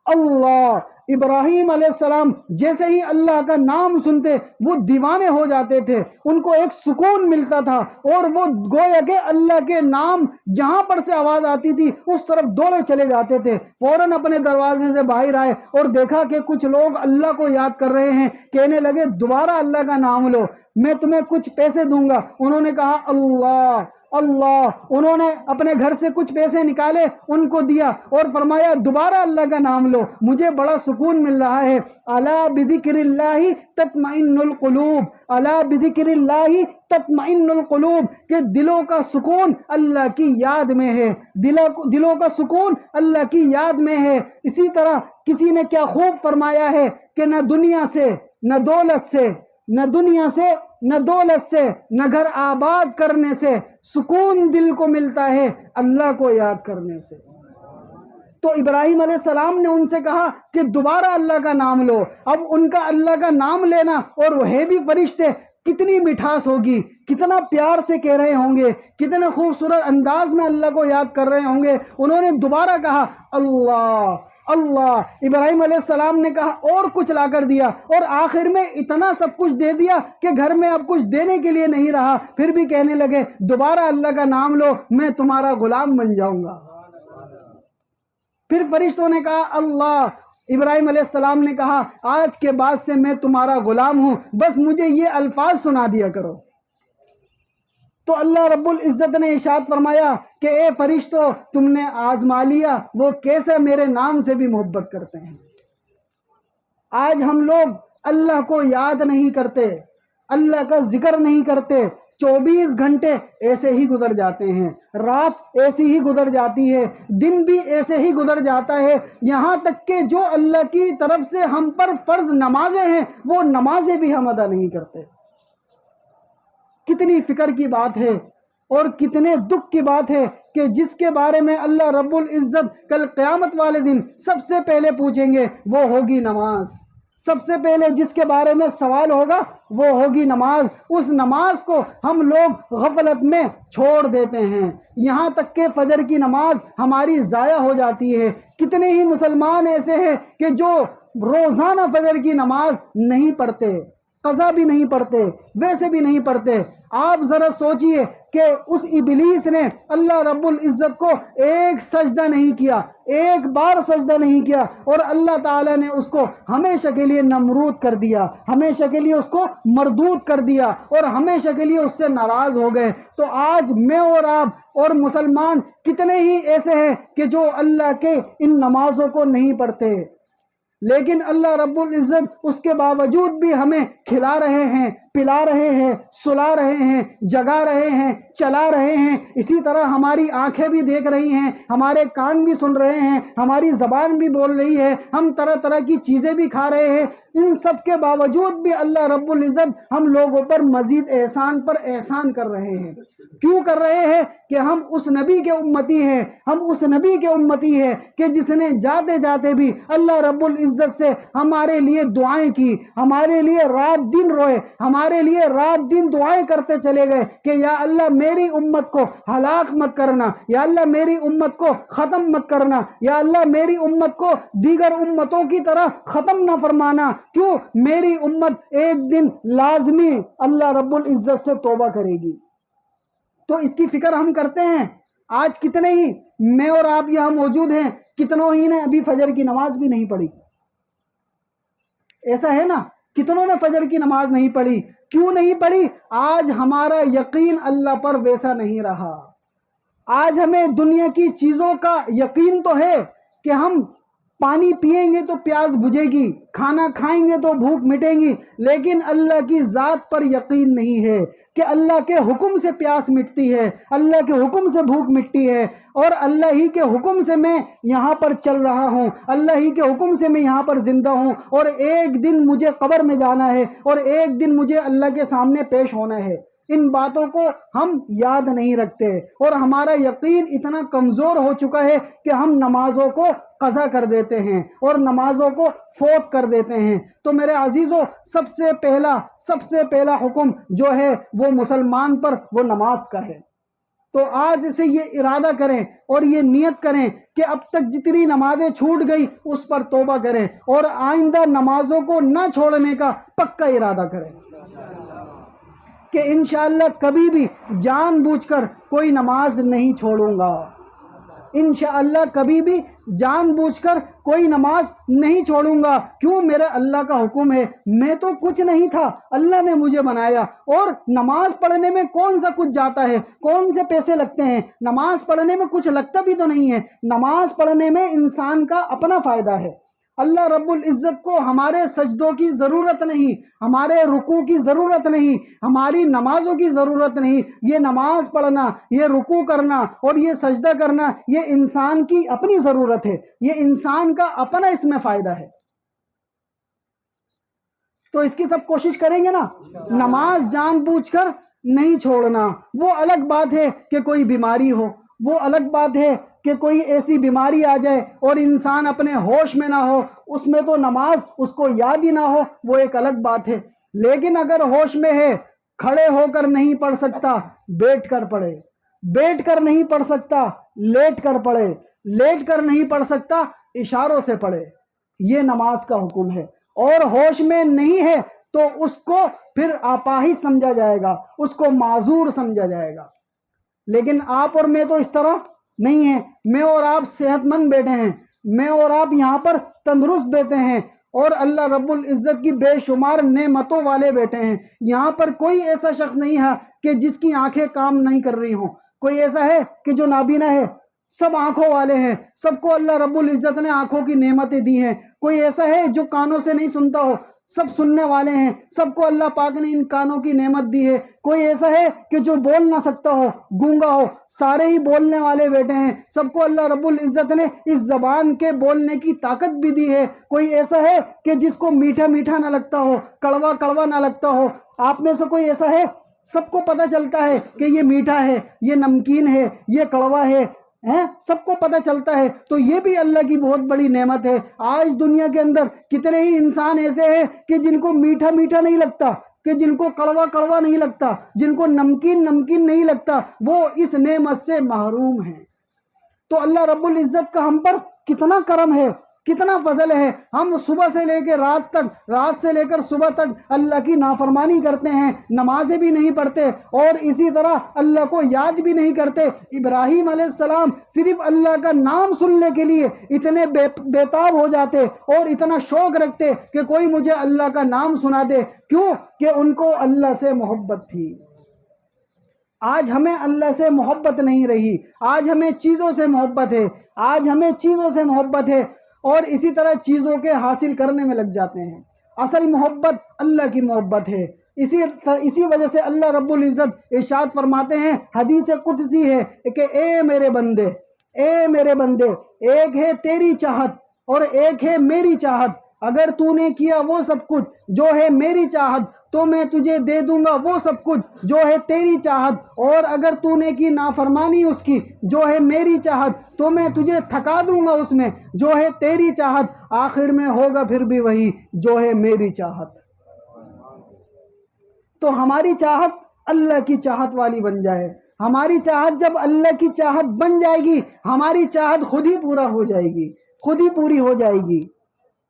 اللہ۔ ابراہیم علیہ السلام جیسے ہی اللہ کا نام سنتے وہ دیوانے ہو جاتے تھے، ان کو ایک سکون ملتا تھا، اور وہ گویا کہ اللہ کے نام جہاں پر سے آواز آتی تھی اس طرف دوڑے چلے جاتے تھے۔ فوراً اپنے دروازے سے باہر آئے اور دیکھا کہ کچھ لوگ اللہ کو یاد کر رہے ہیں۔ کہنے لگے دوبارہ اللہ کا نام لو، میں تمہیں کچھ پیسے دوں گا۔ انہوں نے کہا اللہ اللہ۔ انہوں نے اپنے گھر سے کچھ پیسے نکالے، ان کو دیا اور فرمایا دوبارہ اللہ کا نام لو، مجھے بڑا سکون مل رہا ہے۔ الا بذکر اللہ تطمئن القلوب، الا بذکر اللہ تطمئن القلوب، کہ دلوں کا سکون اللہ کی یاد میں ہے، دلوں کا سکون اللہ کی یاد میں ہے۔ اسی طرح کسی نے کیا خوب فرمایا ہے کہ نہ دنیا سے نہ دولت سے، نہ دنیا سے نہ دولت سے، نہ گھر آباد کرنے سے سکون دل کو ملتا ہے، اللہ کو یاد کرنے سے۔ تو ابراہیم علیہ السلام نے ان سے کہا کہ دوبارہ اللہ کا نام لو۔ اب ان کا اللہ کا نام لینا، اور وہ ہے بھی فرشتے، کتنی مٹھاس ہوگی، کتنا پیار سے کہہ رہے ہوں گے، کتنے خوبصورت انداز میں اللہ کو یاد کر رہے ہوں گے۔ انہوں نے دوبارہ کہا اللہ اللہ۔ ابراہیم علیہ السلام نے کہا اور کچھ لا کر دیا، اور آخر میں اتنا سب کچھ دے دیا کہ گھر میں اب کچھ دینے کے لیے نہیں رہا۔ پھر بھی کہنے لگے دوبارہ اللہ کا نام لو، میں تمہارا غلام بن جاؤں گا۔ پھر فرشتوں نے کہا اللہ۔ ابراہیم علیہ السلام نے کہا آج کے بعد سے میں تمہارا غلام ہوں، بس مجھے یہ الفاظ سنا دیا کرو۔ تو اللہ رب العزت نے ارشاد فرمایا کہ اے فرشتو، تم نے آزما لیا وہ کیسے میرے نام سے بھی محبت کرتے ہیں۔ آج ہم لوگ اللہ کو یاد نہیں کرتے، اللہ کا ذکر نہیں کرتے، 24 گھنٹے ایسے ہی گزر جاتے ہیں، رات ایسی ہی گزر جاتی ہے، دن بھی ایسے ہی گزر جاتا ہے، یہاں تک کہ جو اللہ کی طرف سے ہم پر فرض نمازیں ہیں وہ نمازیں بھی ہم ادا نہیں کرتے۔ کتنی فکر کی بات ہے اور کتنے دکھ کی بات ہے کہ جس کے بارے میں اللہ رب العزت کل قیامت والے دن سب سے پہلے پوچھیں گے وہ ہوگی نماز. سب سے پہلے جس کے بارے میں سوال ہوگا وہ ہوگی نماز. اس نماز کو ہم لوگ غفلت میں چھوڑ دیتے ہیں، یہاں تک کہ فجر کی نماز ہماری ضائع ہو جاتی ہے. کتنے ہی مسلمان ایسے ہیں کہ جو روزانہ فجر کی نماز نہیں پڑھتے، قضا بھی نہیں پڑھتے، ویسے بھی نہیں پڑھتے. آپ ذرا سوچئے کہ اس ابلیس نے اللہ رب العزت کو ایک سجدہ نہیں کیا، ایک بار سجدہ نہیں کیا، اور اللہ تعالیٰ نے اس کو ہمیشہ کے لیے نمرود کر دیا، ہمیشہ کے لیے اس کو مردود کر دیا، اور ہمیشہ کے لیے اس سے ناراض ہو گئے. تو آج میں اور آپ اور مسلمان کتنے ہی ایسے ہیں کہ جو اللہ کے ان نمازوں کو نہیں پڑھتے، لیکن اللہ رب العزت اس کے باوجود بھی ہمیں کھلا رہے ہیں، پلا رہے ہیں، سلا رہے ہیں، جگا رہے ہیں، چلا رہے ہیں. اسی طرح ہماری آنکھیں بھی دیکھ رہی ہیں، ہمارے کان بھی سن رہے ہیں، ہماری زبان بھی بول رہی ہے، ہم طرح طرح کی چیزیں بھی کھا رہے ہیں. ان سب کے باوجود بھی اللہ رب العزت ہم لوگوں پر مزید احسان پر احسان کر رہے ہیں. کیوں کر رہے ہیں؟ کہ ہم اس نبی کے امتی ہیں، ہم اس نبی کے امتی ہیں کہ جس نے جاتے جاتے بھی اللہ رب العزت سے ہمارے لیے دعائیں کی، ہمارے لیے رات دن روئے، ہمارے لیے رات دن دعائیں کرتے چلے گئے کہ یا اللہ میری امت کو ہلاک مت کرنا، یا اللہ میری امت کو ختم مت کرنا، یا اللہ میری امت کو دیگر امتوں کی طرح ختم نہ فرمانا. کیوں؟ میری امت ایک دن لازمی اللہ رب العزت سے توبہ کرے گی. تو اس کی فکر ہم کرتے ہیں. آج کتنے ہی میں اور آپ یہاں موجود ہیں، کتنوں ہی نے ابھی فجر کی نماز بھی نہیں پڑھی. ایسا ہے نا، کتنوں نے فجر کی نماز نہیں پڑھی. کیوں نہیں پڑھی؟ آج ہمارا یقین اللہ پر ویسا نہیں رہا. آج ہمیں دنیا کی چیزوں کا یقین تو ہے کہ ہم پانی پئیں گے تو پیاس بجھے گی، کھانا کھائیں گے تو بھوک مٹے گی، لیکن اللہ کی ذات پر یقین نہیں ہے کہ اللہ کے حکم سے پیاس مٹتی ہے، اللہ کے حکم سے بھوک مٹتی ہے، اور اللہ ہی کے حکم سے میں یہاں پر چل رہا ہوں، اللہ ہی کے حکم سے میں یہاں پر زندہ ہوں، اور ایک دن مجھے قبر میں جانا ہے، اور ایک دن مجھے اللہ کے سامنے پیش ہونا ہے. ان باتوں کو ہم یاد نہیں رکھتے، اور ہمارا یقین اتنا کمزور ہو چکا ہے کہ ہم نمازوں کو قضا کر دیتے ہیں اور نمازوں کو فوت کر دیتے ہیں. تو میرے عزیزوں، سب سے پہلا حکم جو ہے وہ مسلمان پر وہ نماز کا ہے. تو آج سے یہ ارادہ کریں اور یہ نیت کریں کہ اب تک جتنی نمازیں چھوٹ گئی اس پر توبہ کریں، اور آئندہ نمازوں کو نہ چھوڑنے کا پکا ارادہ کریں کہ انشاءاللہ کبھی بھی جان بوجھ کر کوئی نماز نہیں چھوڑوں گا. انشاءاللہ کبھی بھی جان بوجھ کر کوئی نماز نہیں چھوڑوں گا. کیوں؟ میرا اللہ کا حکم ہے. میں تو کچھ نہیں تھا، اللہ نے مجھے بنایا. اور نماز پڑھنے میں کون سا کچھ جاتا ہے؟ کون سے پیسے لگتے ہیں؟ نماز پڑھنے میں کچھ لگتا بھی تو نہیں ہے. نماز پڑھنے میں انسان کا اپنا فائدہ ہے. اللہ رب العزت کو ہمارے سجدوں کی ضرورت نہیں، ہمارے رکوع کی ضرورت نہیں، ہماری نمازوں کی ضرورت نہیں. یہ نماز پڑھنا، یہ رکوع کرنا اور یہ سجدہ کرنا، یہ انسان کی اپنی ضرورت ہے، یہ انسان کا اپنا اس میں فائدہ ہے. تو اس کی سب کوشش کریں گے نا. نماز جان بوجھ کر نہیں چھوڑنا. وہ الگ بات ہے کہ کوئی بیماری ہو، وہ الگ بات ہے کہ کوئی ایسی بیماری آ جائے اور انسان اپنے ہوش میں نہ ہو، اس میں تو نماز اس کو یاد ہی نہ ہو، وہ ایک الگ بات ہے. لیکن اگر ہوش میں ہے، کھڑے ہو کر نہیں پڑھ سکتا، بیٹھ کر پڑھے. بیٹھ کر نہیں پڑھ سکتا، لیٹ کر پڑھے. لیٹ کر نہیں پڑھ سکتا، اشاروں سے پڑھے. یہ نماز کا حکم ہے. اور ہوش میں نہیں ہے تو اس کو پھر اپاہج سمجھا جائے گا، اس کو معذور سمجھا جائے گا. لیکن آپ اور میں تو اس طرح نہیں ہیں. میں اور آپ صحت مند بیٹھے ہیں، میں اور آپ یہاں پر تندرست بیٹھے ہیں، اور اللہ رب العزت کی بے شمار نعمتوں والے بیٹھے ہیں. یہاں پر کوئی ایسا شخص نہیں ہے کہ جس کی آنکھیں کام نہیں کر رہی ہوں. کوئی ایسا ہے کہ جو نابینا ہے؟ سب آنکھوں والے ہیں، سب کو اللہ رب العزت نے آنکھوں کی نعمتیں دی ہیں. کوئی ایسا ہے جو کانوں سے نہیں سنتا ہو؟ سب سننے والے ہیں، سب کو اللہ پاک نے ان کانوں کی نعمت دی ہے. کوئی ایسا ہے کہ جو بول نہ سکتا ہو، گونگا ہو؟ سارے ہی بولنے والے بیٹھے ہیں، سب کو اللہ رب العزت نے اس زبان کے بولنے کی طاقت بھی دی ہے. کوئی ایسا ہے کہ جس کو میٹھا میٹھا نہ لگتا ہو، کڑوا کڑوا نہ لگتا ہو؟ آپ میں سے کوئی ایسا ہے؟ سب کو پتہ چلتا ہے کہ یہ میٹھا ہے، یہ نمکین ہے، یہ کڑوا ہے، سب کو پتہ چلتا ہے۔ تو یہ بھی اللہ کی بہت بڑی نعمت ہے۔ آج دنیا کے اندر کتنے ہی انسان ایسے ہیں کہ جن کو میٹھا میٹھا نہیں لگتا، کہ جن کو کڑوا کڑوا نہیں لگتا، جن کو نمکین نمکین نہیں لگتا، وہ اس نعمت سے محروم ہیں۔ تو اللہ رب العزت کا ہم پر کتنا کرم ہے، کتنا فضل ہے۔ ہم صبح سے لے کے رات تک، رات سے لے کر صبح تک اللہ کی نافرمانی کرتے ہیں، نمازیں بھی نہیں پڑھتے، اور اسی طرح اللہ کو یاد بھی نہیں کرتے۔ ابراہیم علیہ السلام صرف اللہ کا نام سننے کے لیے اتنے بیتاب ہو جاتے اور اتنا شوق رکھتے کہ کوئی مجھے اللہ کا نام سنا دے۔ کیوں؟ کہ ان کو اللہ سے محبت تھی۔ آج ہمیں اللہ سے محبت نہیں رہی، آج ہمیں چیزوں سے محبت ہے، آج ہمیں چیزوں سے محبت ہے، اور اسی طرح چیزوں کے حاصل کرنے میں لگ جاتے ہیں۔ اصل محبت اللہ کی محبت ہے۔ اسی وجہ سے اللہ رب العزت ارشاد فرماتے ہیں، حدیث قدسی ہے کہ اے میرے بندے، اے میرے بندے، ایک ہے تیری چاہت اور ایک ہے میری چاہت۔ اگر تو نے کیا وہ سب کچھ جو ہے میری چاہت تو میں تجھے دے دوں گا وہ سب کچھ جو ہے تیری چاہت، اور اگر تو نے کی نافرمانی اس کی جو ہے میری چاہت تو میں تجھے تھکا دوں گا اس میں جو ہے تیری چاہت۔ آخر میں ہوگا پھر بھی وہی جو ہے میری چاہت۔ تو ہماری چاہت اللہ کی چاہت والی بن جائے۔ ہماری چاہت جب اللہ کی چاہت بن جائے گی، ہماری چاہت خود ہی پورا ہو جائے گی، خود ہی پوری ہو جائے گی۔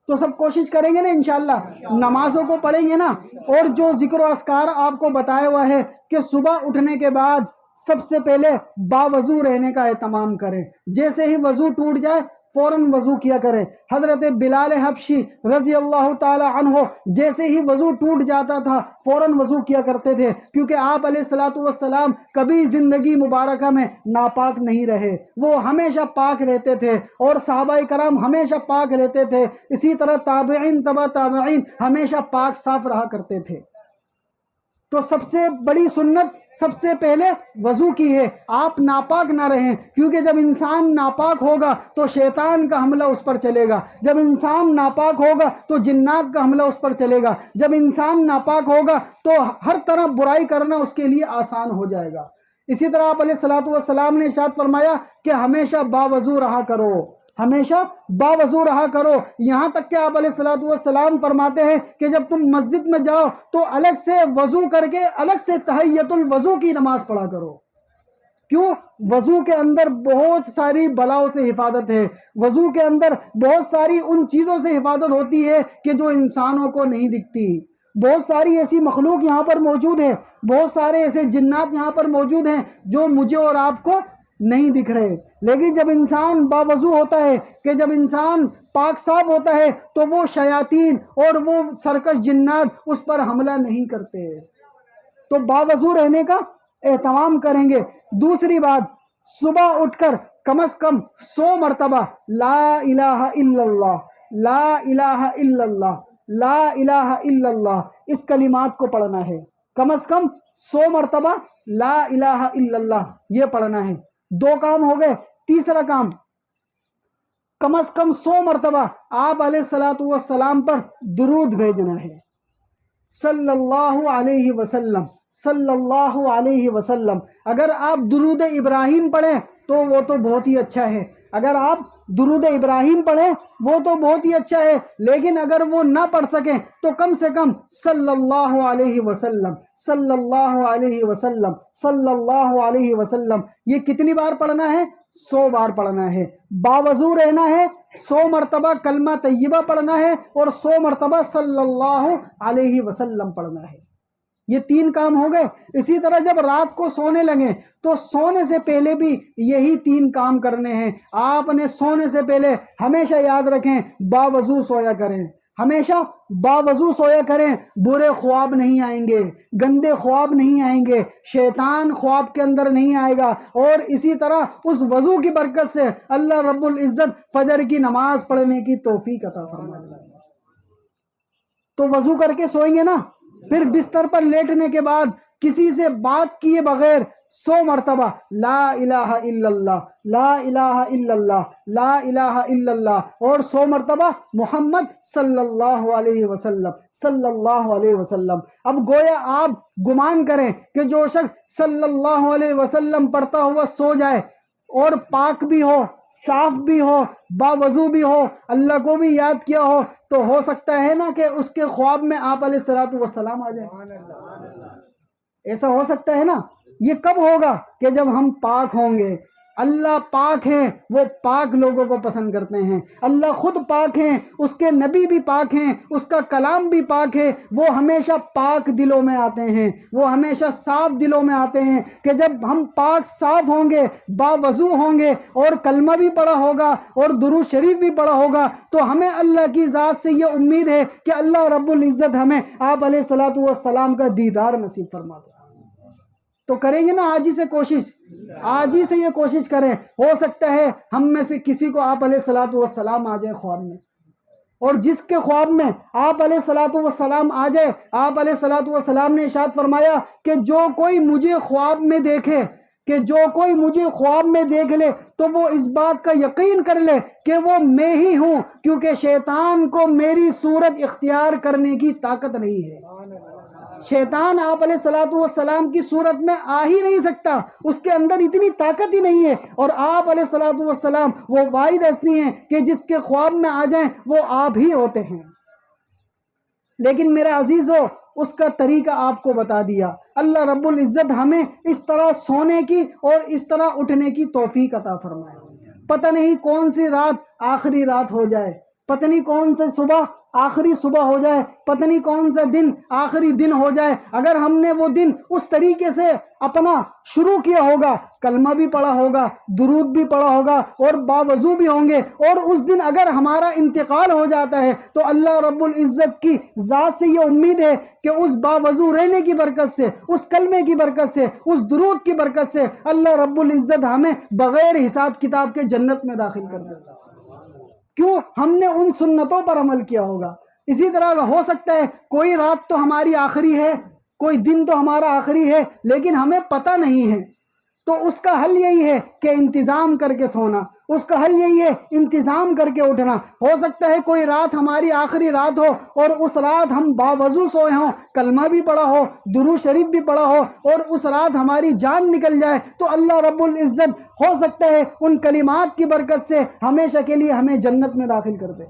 تو سب کوشش کریں گے نا انشاءاللہ، نمازوں کو پڑھیں گے نا، اور جو ذکر و اذکار آپ کو بتایا ہوا ہے کہ صبح اٹھنے کے بعد سب سے پہلے باوضو رہنے کا اہتمام کریں۔ جیسے ہی وضو ٹوٹ جائے فوراً وضو کیا کریں۔ حضرت بلال حبشی رضی اللہ تعالی عنہ جیسے ہی وضو ٹوٹ جاتا تھا فوراً وضو کیا کرتے تھے، کیونکہ آپ علیہ الصلوۃ والسلام کبھی زندگی مبارکہ میں ناپاک نہیں رہے، وہ ہمیشہ پاک رہتے تھے، اور صحابہ کرام ہمیشہ پاک رہتے تھے۔ اسی طرح تابعین، تبع تابعین ہمیشہ پاک صاف رہا کرتے تھے۔ تو سب سے بڑی سنت سب سے پہلے وضو کی ہے۔ آپ ناپاک نہ رہیں، کیونکہ جب انسان ناپاک ہوگا تو شیطان کا حملہ اس پر چلے گا، جب انسان ناپاک ہوگا تو جنات کا حملہ اس پر چلے گا، جب انسان ناپاک ہوگا تو ہر طرح برائی کرنا اس کے لیے آسان ہو جائے گا۔ اسی طرح آپ علیہ الصلوۃ والسلام نے ارشاد فرمایا کہ ہمیشہ باوضو رہا کرو، ہمیشہ باوضو رہا کرو۔ یہاں تک کہ آپ علیہ الصلوۃ والسلام فرماتے ہیں کہ جب تم مسجد میں جاؤ تو الگ سے وضو کر کے الگ سے تحیۃ الوضو کی نماز پڑھا کرو۔ کیوں؟ وضو کے اندر بہت ساری بلاؤں سے حفاظت ہے، وضو کے اندر بہت ساری ان چیزوں سے حفاظت ہوتی ہے کہ جو انسانوں کو نہیں دکھتی۔ بہت ساری ایسی مخلوق یہاں پر موجود ہے، بہت سارے ایسے جنات یہاں پر موجود ہیں جو مجھے اور آپ کو نہیں دکھ رہے، لیکن جب انسان باوضو ہوتا ہے، کہ جب انسان پاک صاف ہوتا ہے تو وہ شیاطین اور وہ سرکش جنات اس پر حملہ نہیں کرتے۔ تو باوضو رہنے کا اہتمام کریں گے۔ دوسری بات، صبح اٹھ کر کم از کم 100 مرتبہ لا الہ الا اللہ، لا الہ الا اللہ، لا الہ الا اللہ اس کلمات کو پڑھنا ہے۔ کم از کم 100 مرتبہ لا الہ الا اللہ یہ پڑھنا ہے۔ 2 کام ہو گئے۔ تیسرا کام، کم از کم 100 مرتبہ آپ علیہ الصلوۃ والسلام پر درود بھیجنا ہے، صلی اللہ علیہ وسلم، صلی اللہ علیہ وسلم۔ اگر آپ درود ابراہیم پڑھیں تو وہ تو بہت ہی اچھا ہے، اگر آپ درود ابراہیم پڑھیں وہ تو بہت ہی اچھا ہے، لیکن اگر وہ نہ پڑھ سکیں تو کم سے کم صلی اللہ علیہ وسلم، صلی اللہ علیہ وسلم، صلی اللہ علیہ وسلم یہ کتنی بار پڑھنا ہے؟ 100 بار پڑھنا ہے۔ باوضو رہنا ہے، 100 مرتبہ کلمہ طیبہ پڑھنا ہے، اور 100 مرتبہ صلی اللہ علیہ وسلم پڑھنا ہے۔ یہ 3 کام ہو گئے۔ اسی طرح جب رات کو سونے لگیں تو سونے سے پہلے بھی یہی 3 کام کرنے ہیں۔ آپ نے سونے سے پہلے ہمیشہ یاد رکھیں باوضو سویا کریں، ہمیشہ باوضو سویا کریں۔ برے خواب نہیں آئیں گے، گندے خواب نہیں آئیں گے، شیطان خواب کے اندر نہیں آئے گا، اور اسی طرح اس وضو کی برکت سے اللہ رب العزت فجر کی نماز پڑھنے کی توفیق عطا فرمائے گا۔ تو وضو کر کے سوئیں گے نا، پھر بستر پر لیٹنے کے بعد کسی سے بات کیے بغیر 100 مرتبہ لا الہ الا اللہ، لا الہ الا اللہ، لا الہ الا اللہ، اور 100 مرتبہ محمد صلی اللہ علیہ وسلم، صلی اللہ علیہ وسلم۔ اب گویا آپ گمان کریں کہ جو شخص صلی اللہ علیہ وسلم پڑھتا ہوا سو جائے اور پاک بھی ہو، صاف بھی ہو، باوضو بھی ہو، اللہ کو بھی یاد کیا تو ہو سکتا ہے نا کہ اس کے خواب میں آپ علیہ الصلوۃ والسلام آ جائیں۔ ایسا ہو سکتا ہے نا؟ یہ کب ہوگا؟ کہ جب ہم پاک ہوں گے۔ اللہ پاک ہیں، وہ پاک لوگوں کو پسند کرتے ہیں۔ اللہ خود پاک ہیں، اس کے نبی بھی پاک ہیں، اس کا کلام بھی پاک ہے، وہ ہمیشہ پاک دلوں میں آتے ہیں، وہ ہمیشہ صاف دلوں میں آتے ہیں۔ کہ جب ہم پاک صاف ہوں گے، باوضو ہوں گے، اور کلمہ بھی پڑھا ہوگا اور درود شریف بھی پڑھا ہوگا، تو ہمیں اللہ کی ذات سے یہ امید ہے کہ اللہ رب العزت ہمیں آپ علیہ الصلوۃ والسلام کا دیدار نصیب فرما دے۔ تو کریں گے نا آج ہی سے کوشش، آج ہی سے یہ کوشش کریں۔ ہو سکتا ہے ہم میں سے کسی کو آپ علیہ الصلوۃ والسلام آ جائے خواب میں، اور جس کے خواب میں آپ علیہ الصلوۃ والسلام آ جائے، آپ علیہ الصلوۃ والسلام نے ارشاد فرمایا کہ جو کوئی مجھے خواب میں دیکھے، کہ جو کوئی مجھے خواب میں دیکھ لے تو وہ اس بات کا یقین کر لے کہ وہ میں ہی ہوں، کیونکہ شیطان کو میری صورت اختیار کرنے کی طاقت نہیں ہے۔ شیطان آپ علیہ الصلوۃ والسلام کی صورت میں آ ہی نہیں سکتا، اس کے اندر اتنی طاقت ہی نہیں ہے۔ اور آپ علیہ الصلوۃ والسلام وہ واحد ہستی ہیں کہ جس کے خواب میں آ جائیں وہ آپ ہی ہوتے ہیں۔ لیکن میرے عزیزو، اس کا طریقہ آپ کو بتا دیا۔ اللہ رب العزت ہمیں اس طرح سونے کی اور اس طرح اٹھنے کی توفیق عطا فرمائے۔ پتہ نہیں کون سی رات آخری رات ہو جائے، پتہ نہیں کون سے صبح آخری صبح ہو جائے، پتہ نہیں کون سا دن آخری دن ہو جائے۔ اگر ہم نے وہ دن اس طریقے سے اپنا شروع کیا ہوگا، کلمہ بھی پڑھا ہوگا، درود بھی پڑھا ہوگا، اور باوضو بھی ہوں گے، اور اس دن اگر ہمارا انتقال ہو جاتا ہے تو اللہ رب العزت کی ذات سے یہ امید ہے کہ اس باوضو رہنے کی برکت سے، اس کلمے کی برکت سے، اس درود کی برکت سے اللہ رب العزت ہمیں بغیر حساب کتاب کے جنت میں داخل کر دے گا۔ کیوں؟ ہم نے ان سنتوں پر عمل کیا ہوگا۔ اسی طرح ہو سکتا ہے کوئی رات تو ہماری آخری ہے، کوئی دن تو ہمارا آخری ہے، لیکن ہمیں پتہ نہیں ہے، تو اس کا حل یہی ہے کہ انتظام کر کے سونا، اس کا حل یہی ہے انتظام کر کے اٹھنا۔ ہو سکتا ہے کوئی رات ہماری آخری رات ہو اور اس رات ہم باوضو سوئے ہوں، کلمہ بھی پڑھا ہو، درود شریف بھی پڑھا ہو، اور اس رات ہماری جان نکل جائے، تو اللہ رب العزت ہو سکتا ہے ان کلمات کی برکت سے ہمیشہ کے لیے ہمیں جنت میں داخل کر دے۔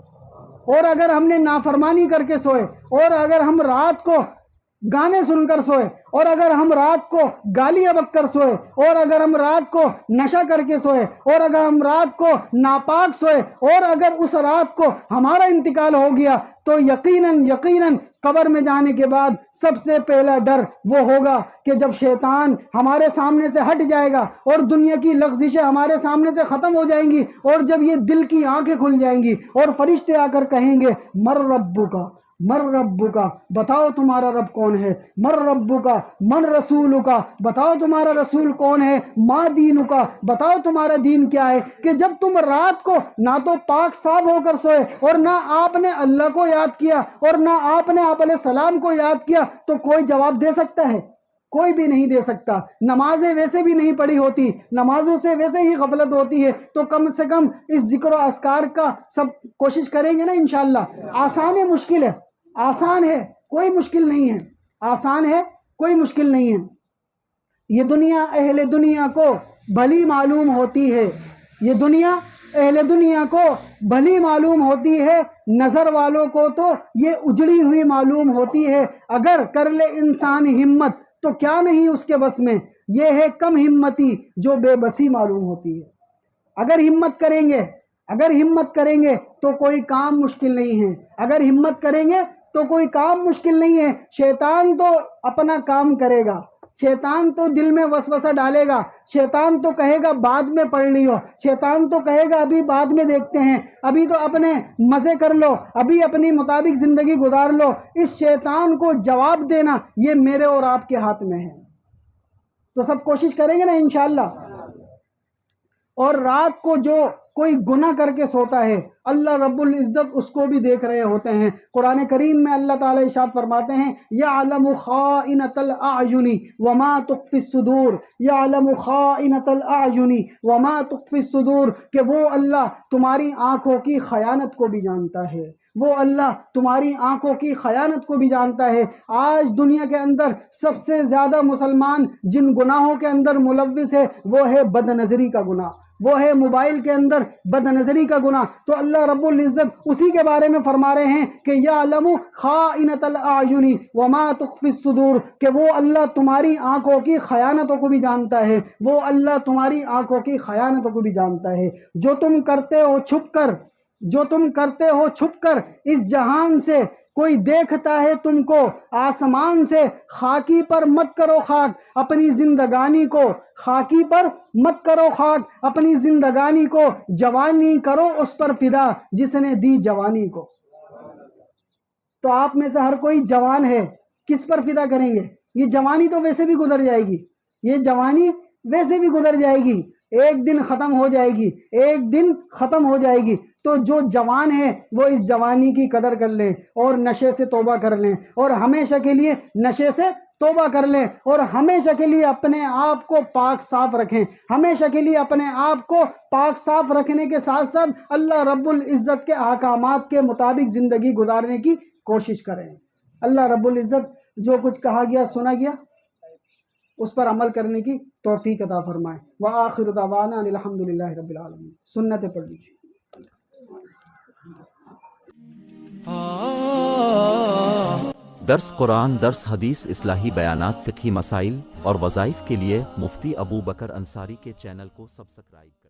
اور اگر ہم نے نافرمانی کر کے سوئے، اور اگر ہم رات کو گانے سن کر سوئے، اور اگر ہم رات کو گالیاں بک کر سوئے، اور اگر ہم رات کو نشہ کر کے سوئے، اور اگر ہم رات کو ناپاک سوئے، اور اگر اس رات کو ہمارا انتقال ہو گیا، تو یقیناً قبر میں جانے کے بعد سب سے پہلا ڈر وہ ہوگا کہ جب شیطان ہمارے سامنے سے ہٹ جائے گا اور دنیا کی لغزشیں ہمارے سامنے سے ختم ہو جائیں گی، اور جب یہ دل کی آنکھیں کھل جائیں گی اور فرشتے آ کر کہیں گے مر ربک، مر ربک، بتاؤ تمہارا رب کون ہے، مر ربک، من رسولک، بتاؤ تمہارا رسول کون ہے، ما دینک، بتاؤ تمہارا دین کیا ہے۔ کہ جب تم رات کو نہ تو پاک صاف ہو کر سوئے، اور نہ آپ نے اللہ کو یاد کیا، اور نہ آپ نے آپ علیہ السلام کو یاد کیا، تو کوئی جواب دے سکتا ہے؟ کوئی بھی نہیں دے سکتا۔ نمازیں ویسے بھی نہیں پڑھی ہوتی، نمازوں سے ویسے ہی غفلت ہوتی ہے، تو کم سے کم اس ذکر و اذکار کا سب کوشش کریں گے نا انشاءاللہ۔ آسان ہے مشکل ہے؟ آسان ہے، کوئی مشکل نہیں ہے، آسان ہے، کوئی مشکل نہیں ہے۔ یہ دنیا اہل دنیا کو بھلی معلوم ہوتی ہے، یہ دنیا اہل دنیا کو بھلی معلوم ہوتی ہے، نظر والوں کو تو یہ اجڑی ہوئی معلوم ہوتی ہے۔ اگر کر لے انسان ہمت تو کیا نہیں اس کے بس میں، یہ ہے کم ہمتی جو بے بسی معلوم ہوتی ہے۔ اگر ہمت کریں گے تو کوئی کام مشکل نہیں ہے، اگر ہمت کریں گے تو کوئی کام مشکل نہیں ہے۔ شیطان تو اپنا کام کرے گا، شیطان تو دل میں وسوسہ ڈالے گا، شیطان تو کہے گا بعد میں پڑھ لیو، شیطان تو کہے گا ابھی بعد میں دیکھتے ہیں، ابھی تو اپنے مزے کر لو، ابھی اپنی مطابق زندگی گزار لو۔ اس شیطان کو جواب دینا یہ میرے اور آپ کے ہاتھ میں ہے۔ تو سب کوشش کریں گے نا انشاءاللہ۔ اور رات کو جو کوئی گناہ کر کے سوتا ہے اللہ رب العزت اس کو بھی دیکھ رہے ہوتے ہیں۔ قرآن کریم میں اللہ تعالیٰ ارشاد فرماتے ہیں یعلم خائنۃ الاعین وما تخفی الصدور، یعلم خائنۃ الاعین وما تخفی الصدور، کہ وہ اللہ تمہاری آنکھوں کی خیانت کو بھی جانتا ہے، وہ اللہ تمہاری آنکھوں کی خیانت کو بھی جانتا ہے۔ آج دنیا کے اندر سب سے زیادہ مسلمان جن گناہوں کے اندر ملوث ہے وہ ہے بد نظری کا گناہ، وہ ہے موبائل کے اندر بد نظری کا گناہ۔ تو اللہ رب العزت اسی کے بارے میں فرما رہے ہیں کہ یعلم خائنۃ الاعین وما تخفی الصدور، کہ وہ اللہ تمہاری آنکھوں کی خیانتوں کو بھی جانتا ہے، وہ اللہ تمہاری آنکھوں کی خیانتوں کو بھی جانتا ہے۔ جو تم کرتے ہو چھپ کر، جو تم کرتے ہو چھپ کر، اس جہان سے کوئی دیکھتا ہے تم کو، آسمان سے خاکی پر مت کرو خاک اپنی زندگانی کو، خاکی پر مت کرو خاک اپنی زندگانی کو، جوانی کرو اس پر فدا جس نے دی جوانی کو۔ تو آپ میں سے ہر کوئی جوان ہے، کس پر فدا کریں گے؟ یہ جوانی تو ویسے بھی گزر جائے گی، یہ جوانی ویسے بھی گزر جائے گی، ایک دن ختم ہو جائے گی، ایک دن ختم ہو جائے گی۔ تو جو جوان ہیں وہ اس جوانی کی قدر کر لیں اور نشے سے توبہ کر لیں، اور ہمیشہ کے لیے نشے سے توبہ کر لیں، اور ہمیشہ کے لیے اپنے آپ کو پاک صاف رکھیں، ہمیشہ کے لیے اپنے آپ کو پاک صاف رکھنے کے ساتھ ساتھ اللہ رب العزت کے احکامات کے مطابق زندگی گزارنے کی کوشش کریں۔ اللہ رب العزت جو کچھ کہا گیا سنا گیا اس پر عمل کرنے کی توفیق عطا فرمائے۔ وآخر دعوانا ان الحمدللہ رب العالمین۔ سنتیں پڑھ لیجیے۔ درس قرآن، درس حدیث، اصلاحی بیانات، فقہی مسائل اور وظائف کے لیے مفتی ابو بکر انصاری کے چینل کو سبسکرائب کریں۔